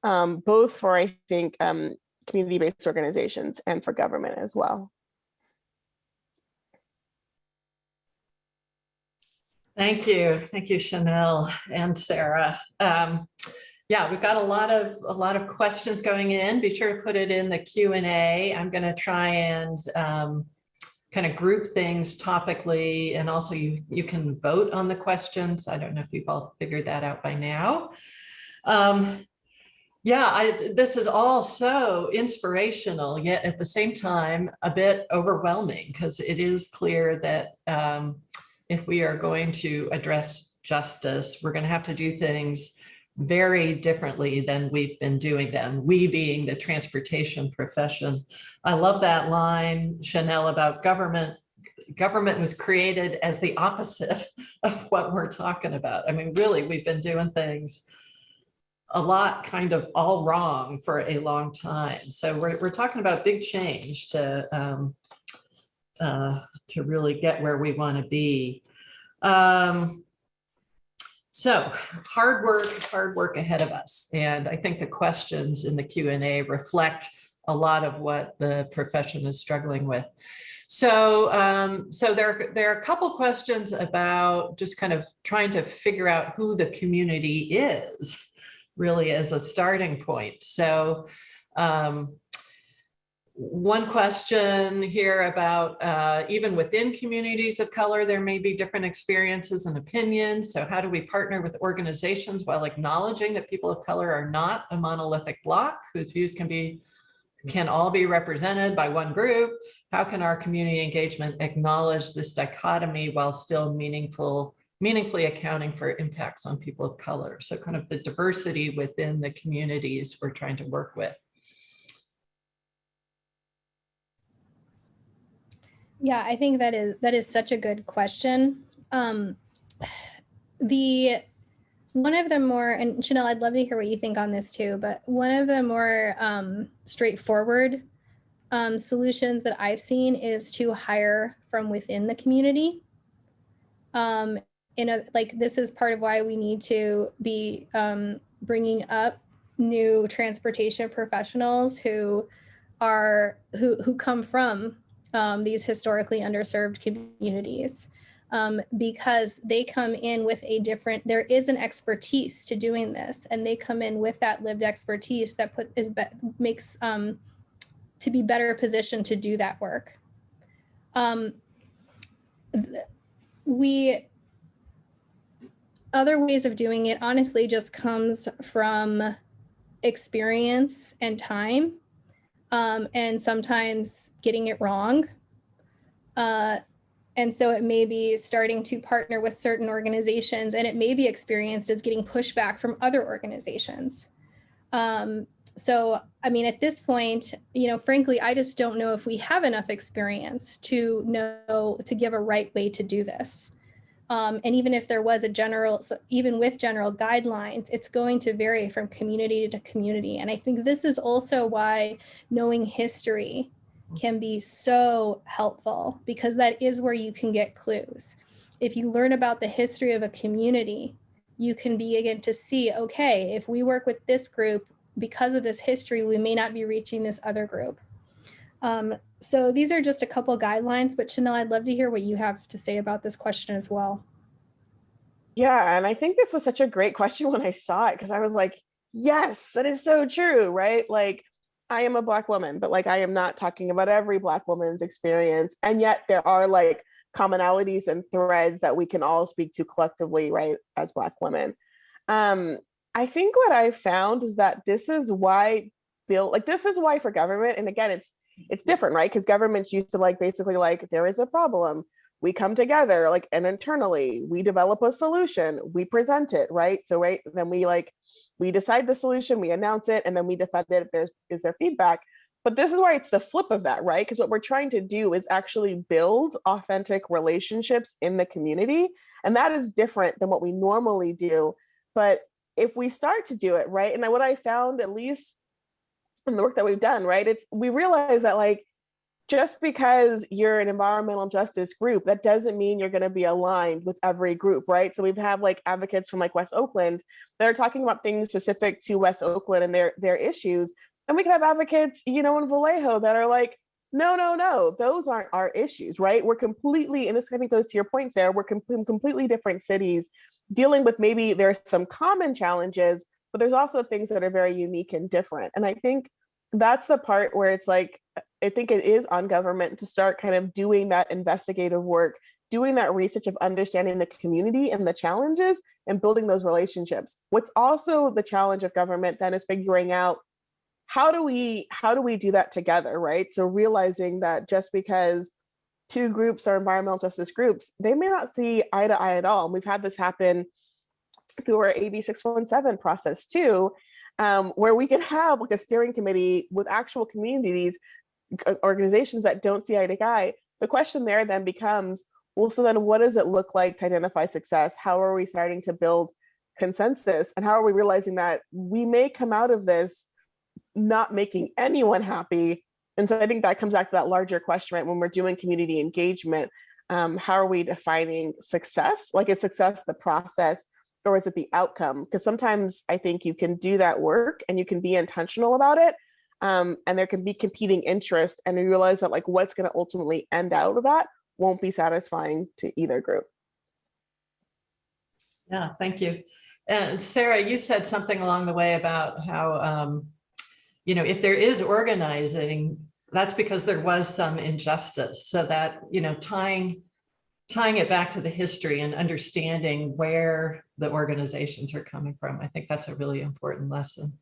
both for, I think, community-based organizations and for government as well. Thank you, Chanel and Sarah. Yeah, we've got a lot of questions going in. Be sure to put it in the Q&A. I'm going to try and kind of group things topically, and also you can vote on the questions. I don't know if you've all figured that out by now. Yeah, this is all so inspirational, yet at the same time a bit overwhelming, because it is clear that if we are going to address justice, we're going to have to do things very differently than we've been doing them, we being the transportation profession. I love that line, Chanel, about government was created as the opposite of what we're talking about. I mean, really, we've been doing things a lot kind of all wrong for a long time. So we're talking about big change to really get where we want to be. So hard work ahead of us. And I think the questions in the Q&A reflect a lot of what the profession is struggling with. So, there are a couple questions about just kind of trying to figure out who the community is, really, as a starting point. So, one question here about even within communities of color, there may be different experiences and opinions. So how do we partner with organizations while acknowledging that people of color are not a monolithic block whose views can all be represented by one group? How can our community engagement acknowledge this dichotomy while still meaningfully accounting for impacts on people of color? So kind of the diversity within the communities we're trying to work with. Yeah, I think that is such a good question. One of the more, and Chanel, I'd love to hear what you think on this too, but one of the more straightforward solutions that I've seen is to hire from within the community. Like, this is part of why we need to be bringing up new transportation professionals who come from these historically underserved communities, because they come in with there is an expertise to doing this, and they come in with that lived expertise that makes to be better positioned to do that work. Other ways of doing it honestly just comes from experience and time, and sometimes getting it wrong. And so it may be starting to partner with certain organizations, and it may be experienced as getting pushback from other organizations. So, I mean, at this point, frankly, I just don't know if we have enough experience to give a right way to do this. And even if there was even with general guidelines, it's going to vary from community to community. And I think this is also why knowing history can be so helpful, because that is where you can get clues. If you learn about the history of a community, you can begin to see, okay, if we work with this group, because of this history, we may not be reaching this other group. So these are just a couple guidelines, but Chanel, I'd love to hear what you have to say about this question as well. Yeah, and I think this was such a great question when I saw it, because I was like, yes, that is so true, right? Like, I am a Black woman, but like, I am not talking about every Black woman's experience. And yet there are like commonalities and threads that we can all speak to collectively, right, as Black women. I think what I found is that this is why for government, and again, it's different, right? Because governments used to like basically like, there is a problem, we come together, like, and internally we develop a solution, we present it, right? So right, then we decide the solution, we announce it, and then we defend it if is there feedback. But this is why it's the flip of that, right? Because what we're trying to do is actually build authentic relationships in the community, and that is different than what we normally do. But if we start to do it right, and what I found, at least in the work that we've done, right, we realize that like, just because you're an environmental justice group, that doesn't mean you're going to be aligned with every group, right? So we've had like advocates from like West Oakland that are talking about things specific to West Oakland and their issues. And we can have advocates, in Vallejo that are like, no, those aren't our issues, right? We're completely, and this kind of goes to your point, Sarah, we're completely different cities dealing with, maybe there's some common challenges, but there's also things that are very unique and different. And I think that's the part where it's like, I think it is on government to start kind of doing that investigative work, doing that research of understanding the community and the challenges and building those relationships. What's also the challenge of government then is figuring out how do we do that together, right? So realizing that just because two groups are environmental justice groups, they may not see eye to eye at all. And we've had this happen through our AB 617 process too, where we could have like a steering committee with actual communities, organizations that don't see eye to eye. The question there then becomes, well, so then what does it look like to identify success? How are we starting to build consensus? And how are we realizing that we may come out of this not making anyone happy? And so I think that comes back to that larger question, right? When we're doing community engagement, how are we defining success? Like, is success the process or is it the outcome? Because sometimes I think you can do that work and you can be intentional about it. And there can be competing interests, and you realize that like what's going to ultimately end out of that won't be satisfying to either group. Yeah, thank you. And Sarah, you said something along the way about how, if there is organizing, that's because there was some injustice. So that, tying it back to the history and understanding where the organizations are coming from, I think that's a really important lesson.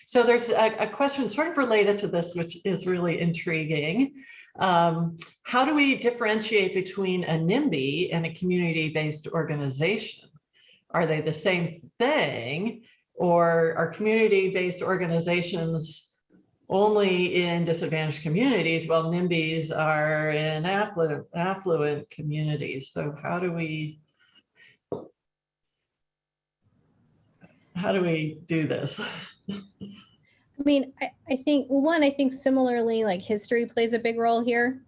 So there's a question sort of related to this, which is really intriguing. How do we differentiate between a NIMBY and a community-based organization? Are they the same thing, or are community-based organizations only in disadvantaged communities while NIMBYs are in affluent communities? So how do we do this? I mean, I think similarly, like history plays a big role here.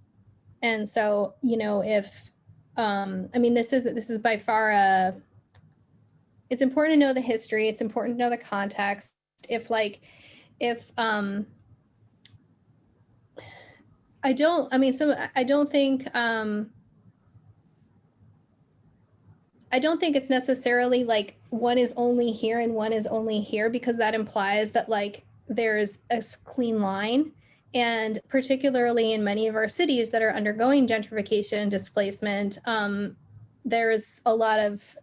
And so, if, this is by far it's important to know the history. It's important to know the context. if I don't think it's necessarily like one is only here and one is only here, because that implies that like there's a clean line. And particularly in many of our cities that are undergoing gentrification and displacement, there's a lot of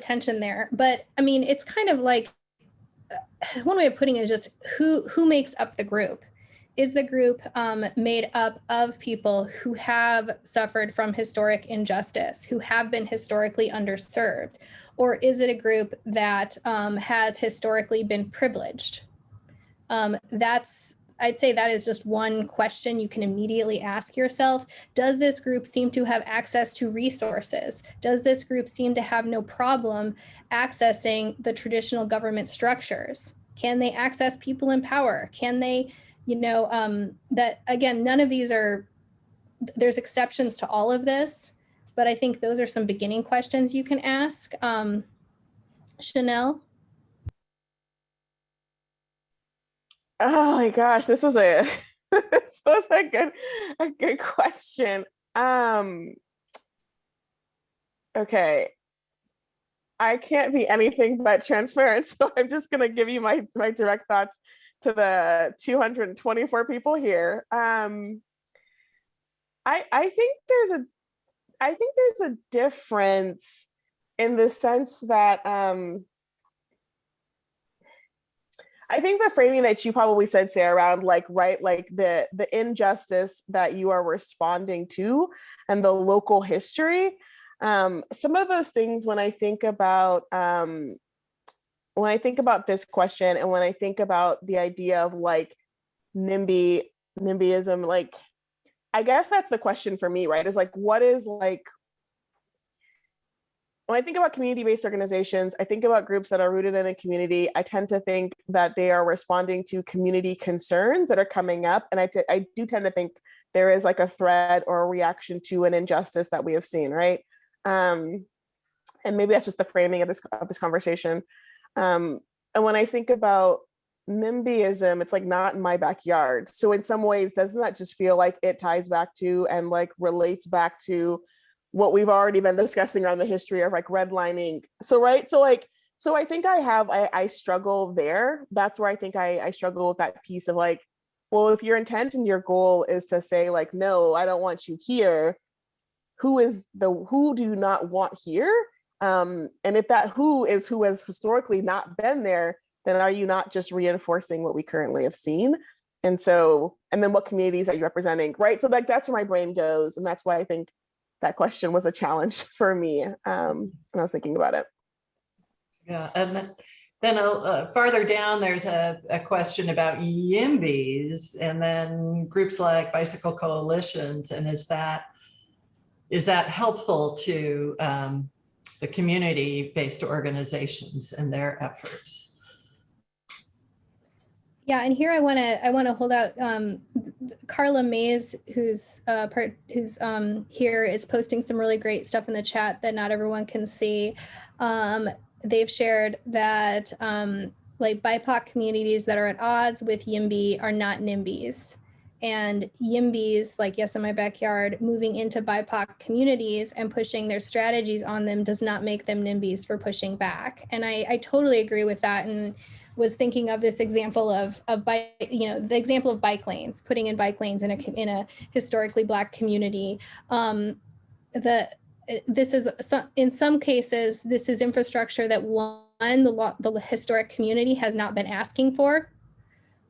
tension there. But I mean, it's kind of like, one way of putting it is just who makes up the group. Is the group made up of people who have suffered from historic injustice, who have been historically underserved? Or is it a group that has historically been privileged? I'd say that is just one question you can immediately ask yourself. Does this group seem to have access to resources? Does this group seem to have no problem accessing the traditional government structures? Can they access people in power? Can they, that again, none of these there's exceptions to all of this, but I think those are some beginning questions you can ask. Chanel? Oh my gosh, this was a good question. Okay. I can't be anything but transparent, so I'm just gonna give you my direct thoughts to the 224 people here. I think there's a difference in the sense that I think the framing that you probably said, Sarah, around like the injustice that you are responding to and the local history. Some of those things, when I think about this question, and when I think about the idea of like NIMBYism, like I guess that's the question for me, right? Is like, what is like, when I think about community-based organizations, I think about groups that are rooted in the community. I tend to think that they are responding to community concerns that are coming up. And I do tend to think there is like a threat or a reaction to an injustice that we have seen, right? And maybe that's just the framing of this conversation. And when I think about NIMBYism, it's like not in my backyard. So in some ways, doesn't that just feel like it ties back to and like relates back to what we've already been discussing around the history of like redlining? So I think I struggle there. That's where I think I struggle with that piece of like, well, if your intent and your goal is to say like, no, I don't want you here, who do you not want here? And if that who has historically not been there, then are you not just reinforcing what we currently have seen? And then what communities are you representing, right? So like that's where my brain goes, and that's why I think that question was a challenge for me when I was thinking about it. Yeah, and then farther down, there's a question about YIMBYs, and then groups like bicycle coalitions, and is that helpful to the community-based organizations and their efforts? Yeah, and here I want to hold out. Carla Mays, who's here, is posting some really great stuff in the chat that not everyone can see. They've shared that like BIPOC communities that are at odds with YIMBY are not NIMBYs. And YIMBYs, like Yes in My Backyard, moving into BIPOC communities and pushing their strategies on them does not make them NIMBYs for pushing back. And I totally agree with that, and was thinking of this example of the example of bike lanes, putting in bike lanes in a historically Black community. This is in some cases, this is infrastructure that the historic community has not been asking for.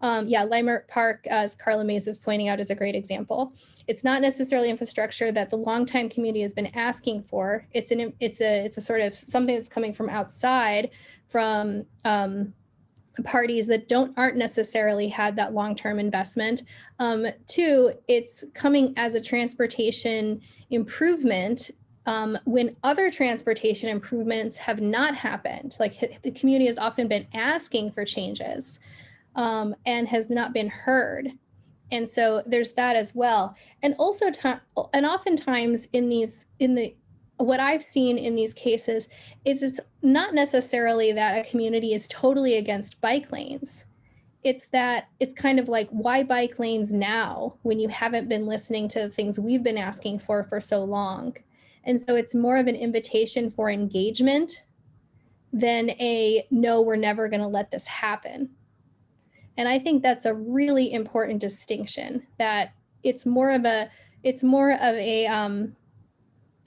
Leimert Park, as Carla Mays is pointing out, is a great example. It's not necessarily infrastructure that the longtime community has been asking for. It's a sort of something that's coming from outside, from parties that aren't necessarily had that long-term investment. Two, it's coming as a transportation improvement when other transportation improvements have not happened. Like the community has often been asking for changes and has not been heard. And so there's that as well. And also, and oftentimes in what I've seen in these cases is it's not necessarily that a community is totally against bike lanes. It's that it's kind of like, why bike lanes now when you haven't been listening to the things we've been asking for so long? And so it's more of an invitation for engagement than a, no, we're never going to let this happen. And I think that's a really important distinction, that it's more of a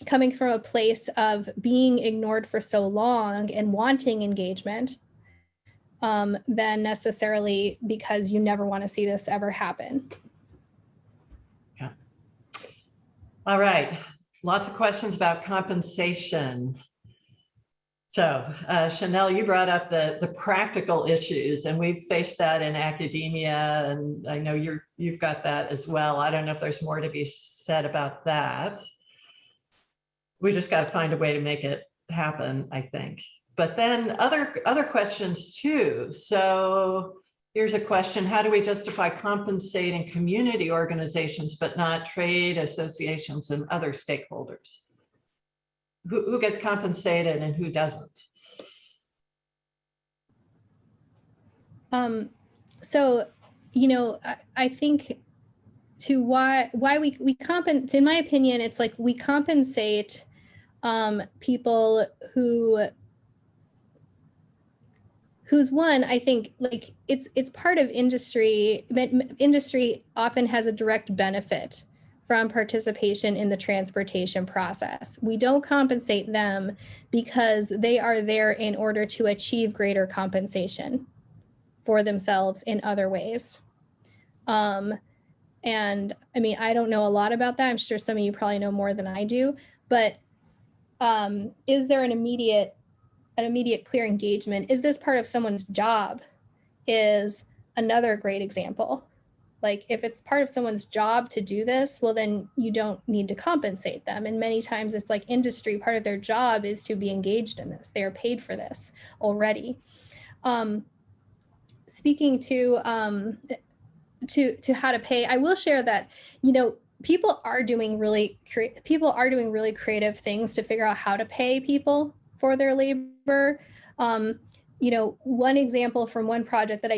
coming from a place of being ignored for so long and wanting engagement than necessarily because you never want to see this ever happen. Yeah. All right. Lots of questions about compensation. So Chanel, you brought up the practical issues, and we've faced that in academia, and I know you've got that as well. I don't know if there's more to be said about that. We just got to find a way to make it happen, I think. But then other questions too. So here's a question: how do we justify compensating community organizations but not trade associations and other stakeholders? Who gets compensated and who doesn't? So, you know, I think to why we compensate, in my opinion, it's like we compensate people who's one, I think, like it's part of industry. Industry often has a direct benefit from participation in the transportation process. We don't compensate them because they are there in order to achieve greater compensation for themselves in other ways. And I mean, I don't know a lot about that. I'm sure some of you probably know more than I do, but is there an immediate clear engagement? Is this part of someone's job? Is another great example. Like if it's part of someone's job to do this, well, then you don't need to compensate them. And many times it's like industry, part of their job is to be engaged in this. They are paid for this already. Speaking to how to pay, I will share that, you know, people are doing really creative things to figure out how to pay people for their labor. You know, one example from one project that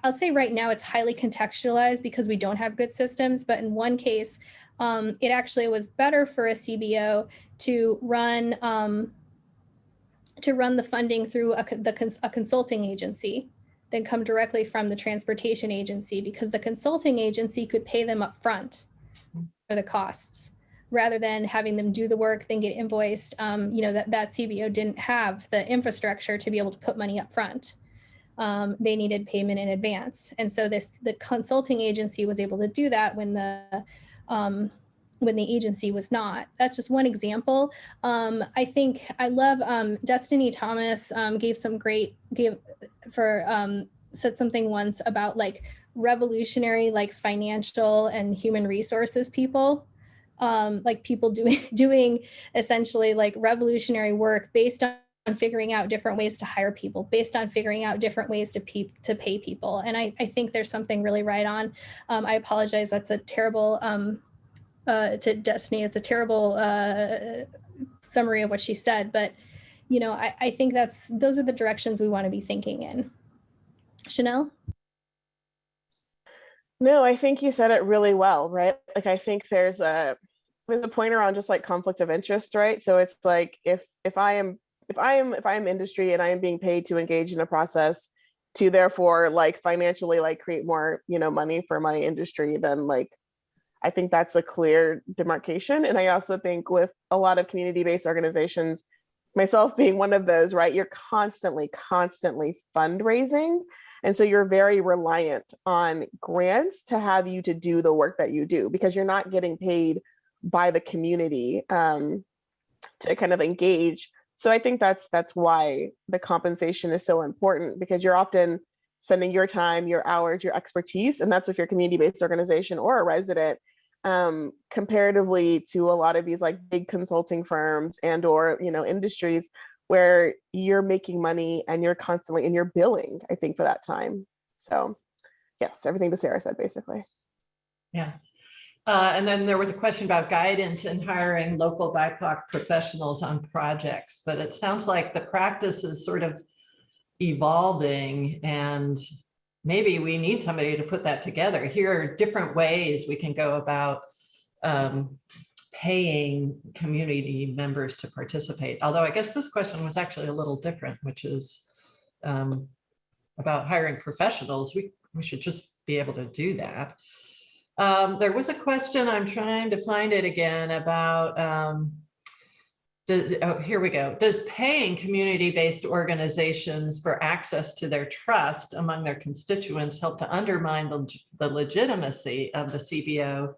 I'll say right now it's highly contextualized because we don't have good systems, but in one case, it actually was better for a CBO to run the funding through a consulting agency than come directly from the transportation agency, because the consulting agency could pay them up front for the costs rather than having them do the work, then get invoiced. You know, that CBO didn't have the infrastructure to be able to put money up front. They needed payment in advance. And so the consulting agency was able to do that when the agency was not. That's just one example. I think I love Destiny Thomas said something once about like revolutionary, like financial and human resources people. Like people doing essentially like revolutionary work based on figuring out different ways to hire people, based on figuring out different ways to pay people. And I think there's something really right on. I apologize. That's a terrible, to Destiny, it's a terrible summary of what she said. But, you know, I think those are the directions we want to be thinking in. Chanel? No, I think you said it really well, right? Like, I think there's a point around just like conflict of interest, right? So it's like if I am industry and I am being paid to engage in a process to therefore like financially like create more, you know, money for my industry, then like I think that's a clear demarcation. And I also think with a lot of community-based organizations, myself being one of those, right, you're constantly fundraising. And so you're very reliant on grants to have you to do the work that you do, because you're not getting paid by the community to kind of engage. So I think that's why the compensation is so important, because you're often spending your time, your hours, your expertise, and that's if you're a community-based organization or a resident, comparatively to a lot of these like big consulting firms and or, you know, industries where you're making money and you're constantly and you're billing, I think, for that time. So yes, everything that Sarah said, basically. Yeah. And then there was a question about guidance in hiring local BIPOC professionals on projects, but it sounds like the practice is sort of evolving, and maybe we need somebody to put that together. Here are different ways we can go about paying community members to participate. Although I guess this question was actually a little different, which is about hiring professionals. We should just be able to do that. There was a question, I'm trying to find it again, about, here we go. Does paying community-based organizations for access to their trust among their constituents help to undermine the legitimacy of the CBO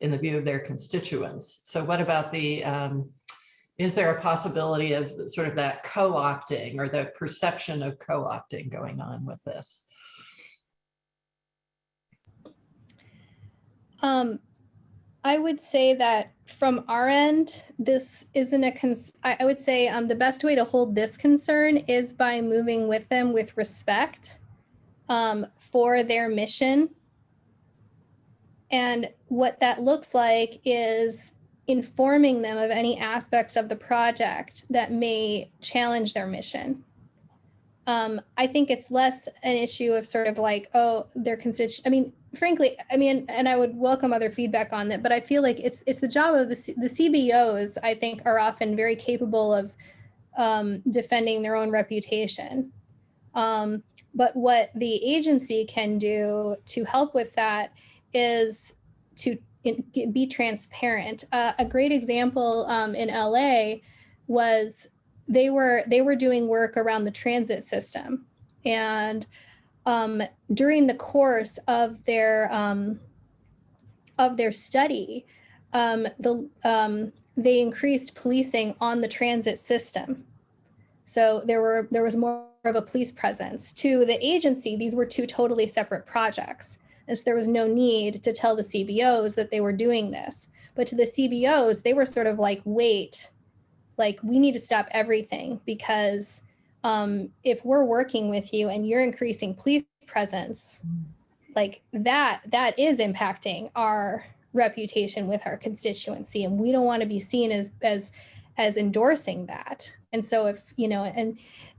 in the view of their constituents? So what about the, is there a possibility of sort of that co-opting or the perception of co-opting going on with this? I would say that from our end, this isn't I would say the best way to hold this concern is by moving with them with respect for their mission. And what that looks like is informing them of any aspects of the project that may challenge their mission. I think it's less an issue of sort of like, oh, their constituent. I mean, frankly, I mean, and I would welcome other feedback on that, but I feel like it's the job of the CBOs, I think, are often very capable of defending their own reputation. But what the agency can do to help with that is to be transparent. A great example in LA was they were doing work around the transit system, and during the course of their study, they increased policing on the transit system. So there was more of a police presence. To the agency, these were two totally separate projects. And so there was no need to tell the CBOs that they were doing this. But to the CBOs, they were sort of like, wait, like we need to stop everything, because if we're working with you and you're increasing police presence, like that is impacting our reputation with our constituency, and we don't want to be seen as endorsing that. And so if, you know,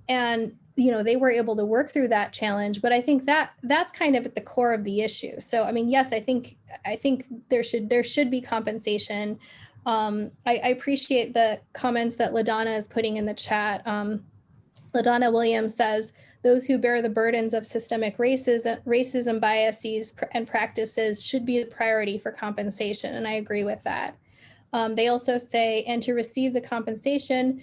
and you know, they were able to work through that challenge, but I think that's kind of at the core of the issue. So I mean, yes, I think there should be compensation. I appreciate the comments that LaDonna is putting in the chat. LaDonna Williams says, those who bear the burdens of systemic racism biases and practices should be the priority for compensation. And I agree with that. They also say, and to receive the compensation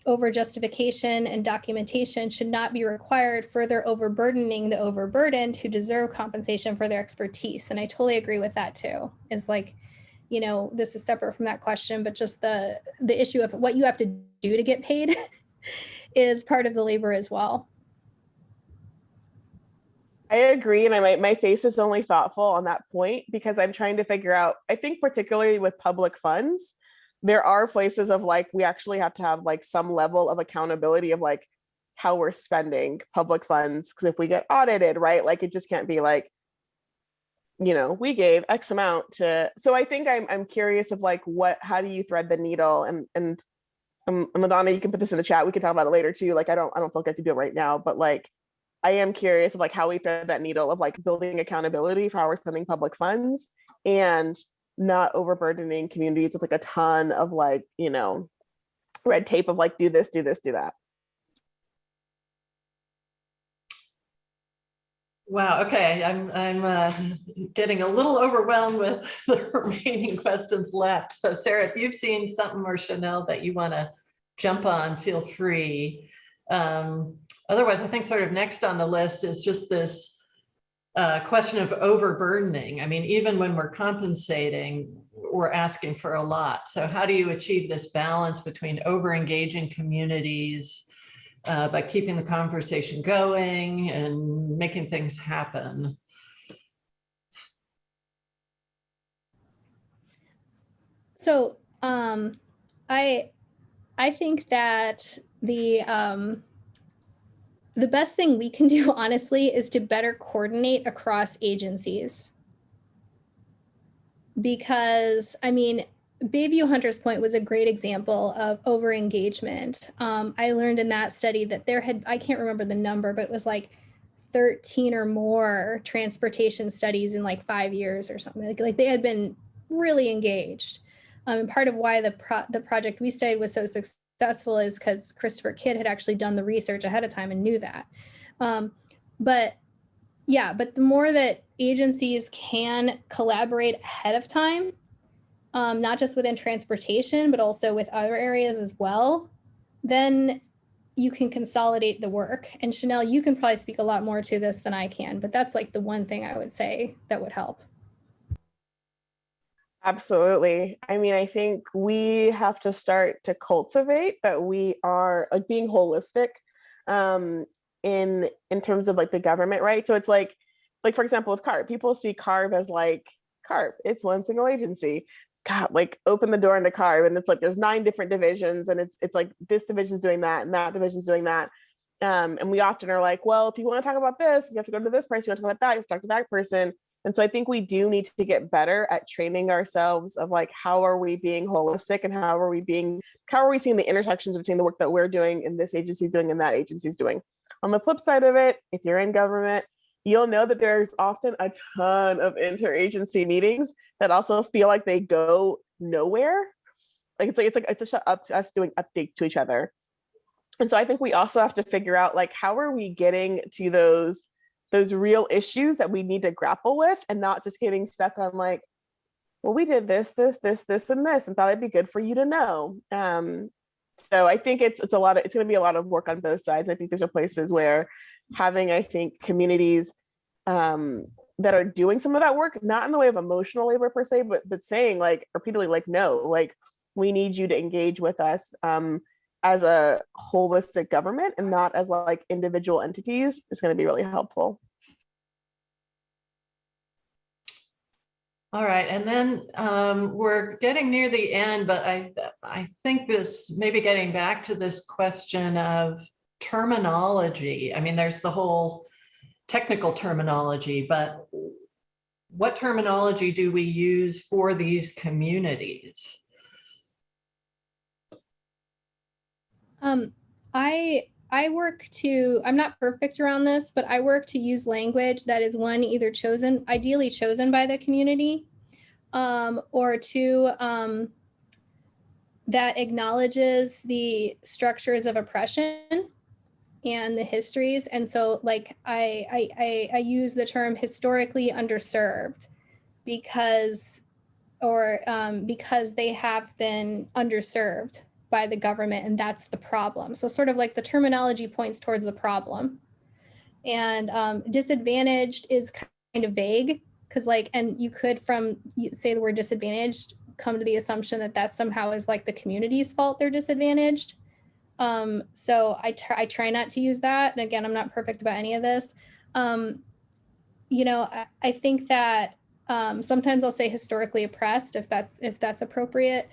over justification and documentation should not be required, further overburdening the overburdened who deserve compensation for their expertise. And I totally agree with that too. Is like, you know, this is separate from that question, but just the issue of what you have to do to get paid is part of the labor as well. I agree. And my face is only thoughtful on that point because I'm trying to figure out, I think particularly with public funds, there are places of like, we actually have to have like some level of accountability of like how we're spending public funds. Because if we get audited, right, like it just can't be like, you know, we gave X amount to, so I think I'm curious of like, how do you thread the needle? And Madonna, you can put this in the chat. We can talk about it later too. Like, I don't feel like I have to do it right now, but like, I am curious of like how we thread that needle of like building accountability for how we're spending public funds and not overburdening communities with like a ton of like, you know, red tape of like, do this, do this, do that. Wow. Okay. I'm getting a little overwhelmed with the remaining questions left. So Sarah, if you've seen something, or Chanel, that you want to jump on, feel free. Otherwise, I think sort of next on the list is just this question of overburdening. I mean, even when we're compensating, we're asking for a lot. So how do you achieve this balance between over-engaging communities, but keeping the conversation going and making things happen? So I think that the best thing we can do, honestly, is to better coordinate across agencies. because I mean, Bayview Hunters Point was a great example of over-engagement. I learned in that study that I can't remember the number, but it was like 13 or more transportation studies in like 5 years or something. Like they had been really engaged. And part of why the project we studied was so successful is because Christopher Kidd had actually done the research ahead of time and knew that. But the more that agencies can collaborate ahead of time, not just within transportation, but also with other areas as well, then you can consolidate the work. And Chanel, you can probably speak a lot more to this than I can, but that's like the one thing I would say that would help. Absolutely. I mean, I think we have to start to cultivate that we are like being holistic in terms of like the government, right? So it's like for example, with CARB, people see CARB as like CARB, it's one single agency. God, like open the door into CARB and it's like there's 9 different divisions and it's like this division's doing that and that division's doing that. And we often are like, well, if you want to talk about this, you have to go to this person, you want to talk about that, you have to talk to that person. And so I think we do need to get better at training ourselves of like, how are we being holistic and how are we seeing the intersections between the work that we're doing and this agency is doing and that agency is doing. On the flip side of it, if you're in government, you'll know that there's often a ton of interagency meetings that also feel like they go nowhere. It's just up to us doing updates to each other. And so I think we also have to figure out like, how are we getting to those real issues that we need to grapple with and not just getting stuck on like, well, we did this, and this, and thought it'd be good for you to know. So I think it's going to be a lot of work on both sides. I think these are places where having, I think, communities that are doing some of that work, not in the way of emotional labor per se, but saying like repeatedly, like, no, like we need you to engage with us as a holistic government and not as like individual entities is going to be really helpful. All right, and then we're getting near the end, but I think this maybe getting back to this question of terminology. I mean, there's the whole technical terminology, but what terminology do we use for these communities? I'm not perfect around this, but I work to use language that is one, either ideally chosen by the community, or two, that acknowledges the structures of oppression and the histories. And so like I use the term historically underserved because they have been underserved by the government, and that's the problem. So sort of like the terminology points towards the problem. And disadvantaged is kind of vague because and you could say the word disadvantaged come to the assumption that somehow is like the community's fault they're disadvantaged. So I try not to use that. And again, I'm not perfect about any of this. I think that sometimes I'll say historically oppressed if that's appropriate.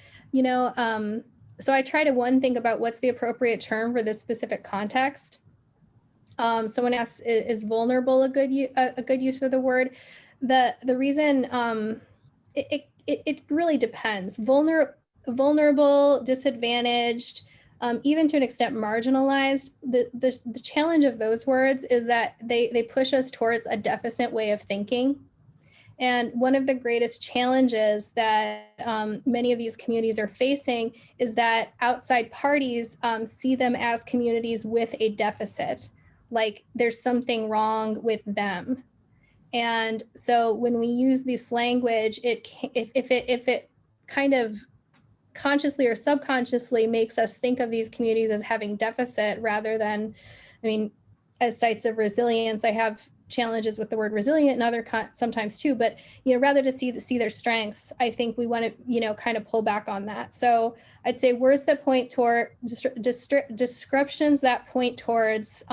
So I try to think about what's the appropriate term for this specific context. Someone asks, is vulnerable a good use for the word? The reason it really depends. Vulnerable, disadvantaged, even to an extent marginalized. The challenge of those words is that they push us towards a deficit way of thinking. And one of the greatest challenges that many of these communities are facing is that outside parties see them as communities with a deficit, like there's something wrong with them. And so when we use this language, if it kind of consciously or subconsciously makes us think of these communities as having deficit rather than, as sites of resilience, I have challenges with the word resilient and other sometimes too, but rather to see their strengths, I think we want to kind of pull back on that. So I'd say words that point toward descriptions that point towards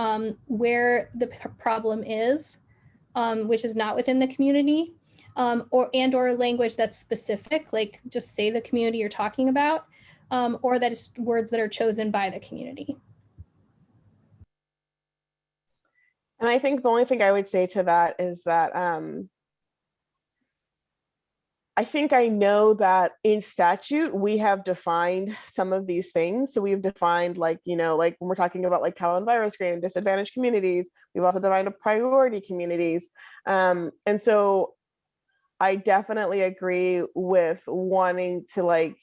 where the problem is, which is not within the community, or language that's specific, like just say the community you're talking about, or that is words that are chosen by the community. And I think the only thing I would say to that is that I think I know that in statute, we have defined some of these things. So we've defined like, you know, like when we're talking about like Cal and virus grade and disadvantaged communities, we've also defined a priority communities. And so I definitely agree with wanting to like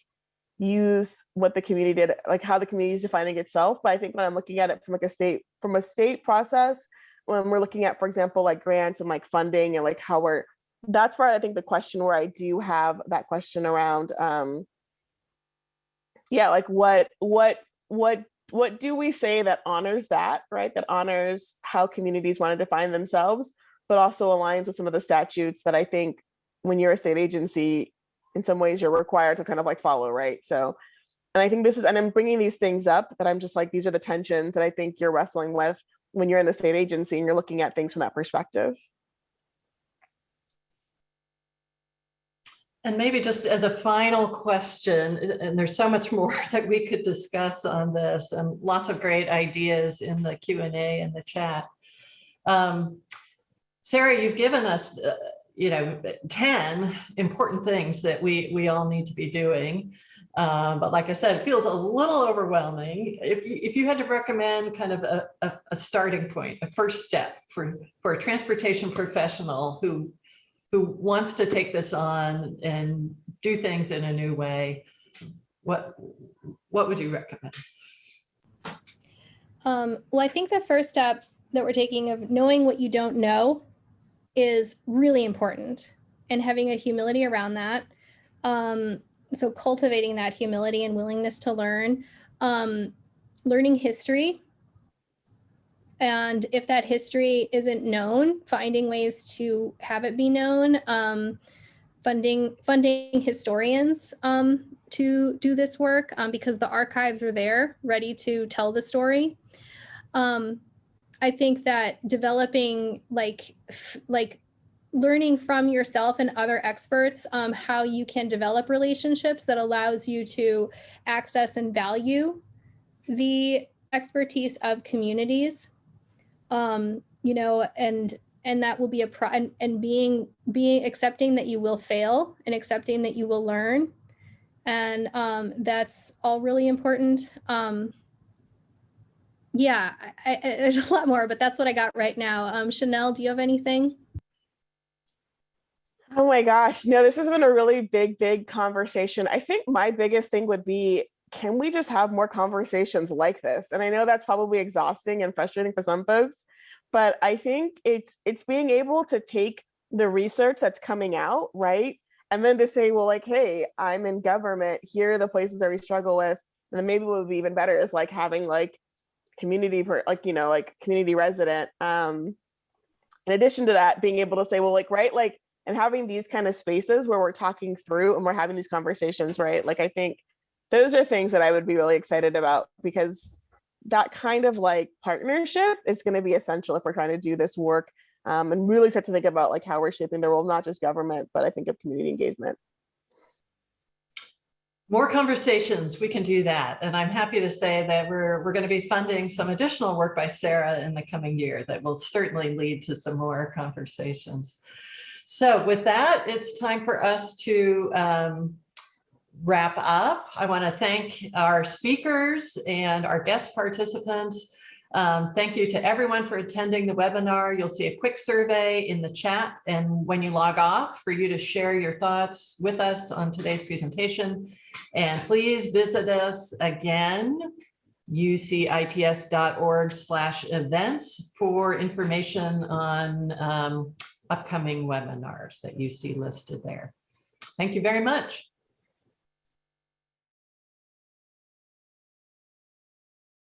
use what the community did, like how the community is defining itself. But I think when I'm looking at it from like a state process, when we're looking at, for example, like grants and like funding and like how we're, that's where I think the question where I do have that question around, yeah, like what do we say that honors that, right? That honors how communities want to define themselves, but also aligns with some of the statutes that I think when you're a state agency, in some ways you're required to kind of like follow, right? So, and I think this is, and I'm bringing these things up that I'm just like, these are the tensions that I think you're wrestling with when you're in the state agency and you're looking at things from that perspective. And maybe just as a final question, and there's so much more that we could discuss on this and lots of great ideas in the Q&A and the chat. Sarah, you've given us, 10 important things that we all need to be doing. But like I said, it feels a little overwhelming. If you had to recommend kind of a starting point, a first step for a transportation professional who wants to take this on and do things in a new way, what would you recommend? Well, I think the first step that we're taking of knowing what you don't know is really important, and having a humility around that. So cultivating that humility and willingness to learn, learning history. And if that history isn't known, finding ways to have it be known, funding historians to do this work, because the archives are there ready to tell the story. I think that developing like learning from yourself and other experts, how you can develop relationships that allows you to access and value the expertise of communities. And that will be and being accepting that you will fail and accepting that you will learn. And that's all really important. Yeah, there's a lot more, but that's what I got right now. Chanel, do you have anything? Oh my gosh, no, this has been a really big conversation. I think my biggest thing would be, can we just have more conversations like this? And I know that's probably exhausting and frustrating for some folks, but I think it's being able to take the research that's coming out, right? And then to say, well, like, hey, I'm in government, here are the places that we struggle with. And then maybe what would be even better is like having like community community resident. In addition to that, being able to say, well, like, right, like, and having these kind of spaces where we're talking through and we're having these conversations, right? Like, I think those are things that I would be really excited about, because that kind of like partnership is going to be essential if we're trying to do this work, and really start to think about like how we're shaping the role, not just government, but I think of community engagement. More conversations, we can do that. And I'm happy to say that we're going to be funding some additional work by Sarah in the coming year that will certainly lead to some more conversations. So with that, it's time for us to wrap up. I want to thank our speakers and our guest participants. Thank you to everyone for attending the webinar. You'll see a quick survey in the chat, and when you log off, for you to share your thoughts with us on today's presentation. And please visit us again, ucits.org/events, for information on upcoming webinars that you see listed there. Thank you very much.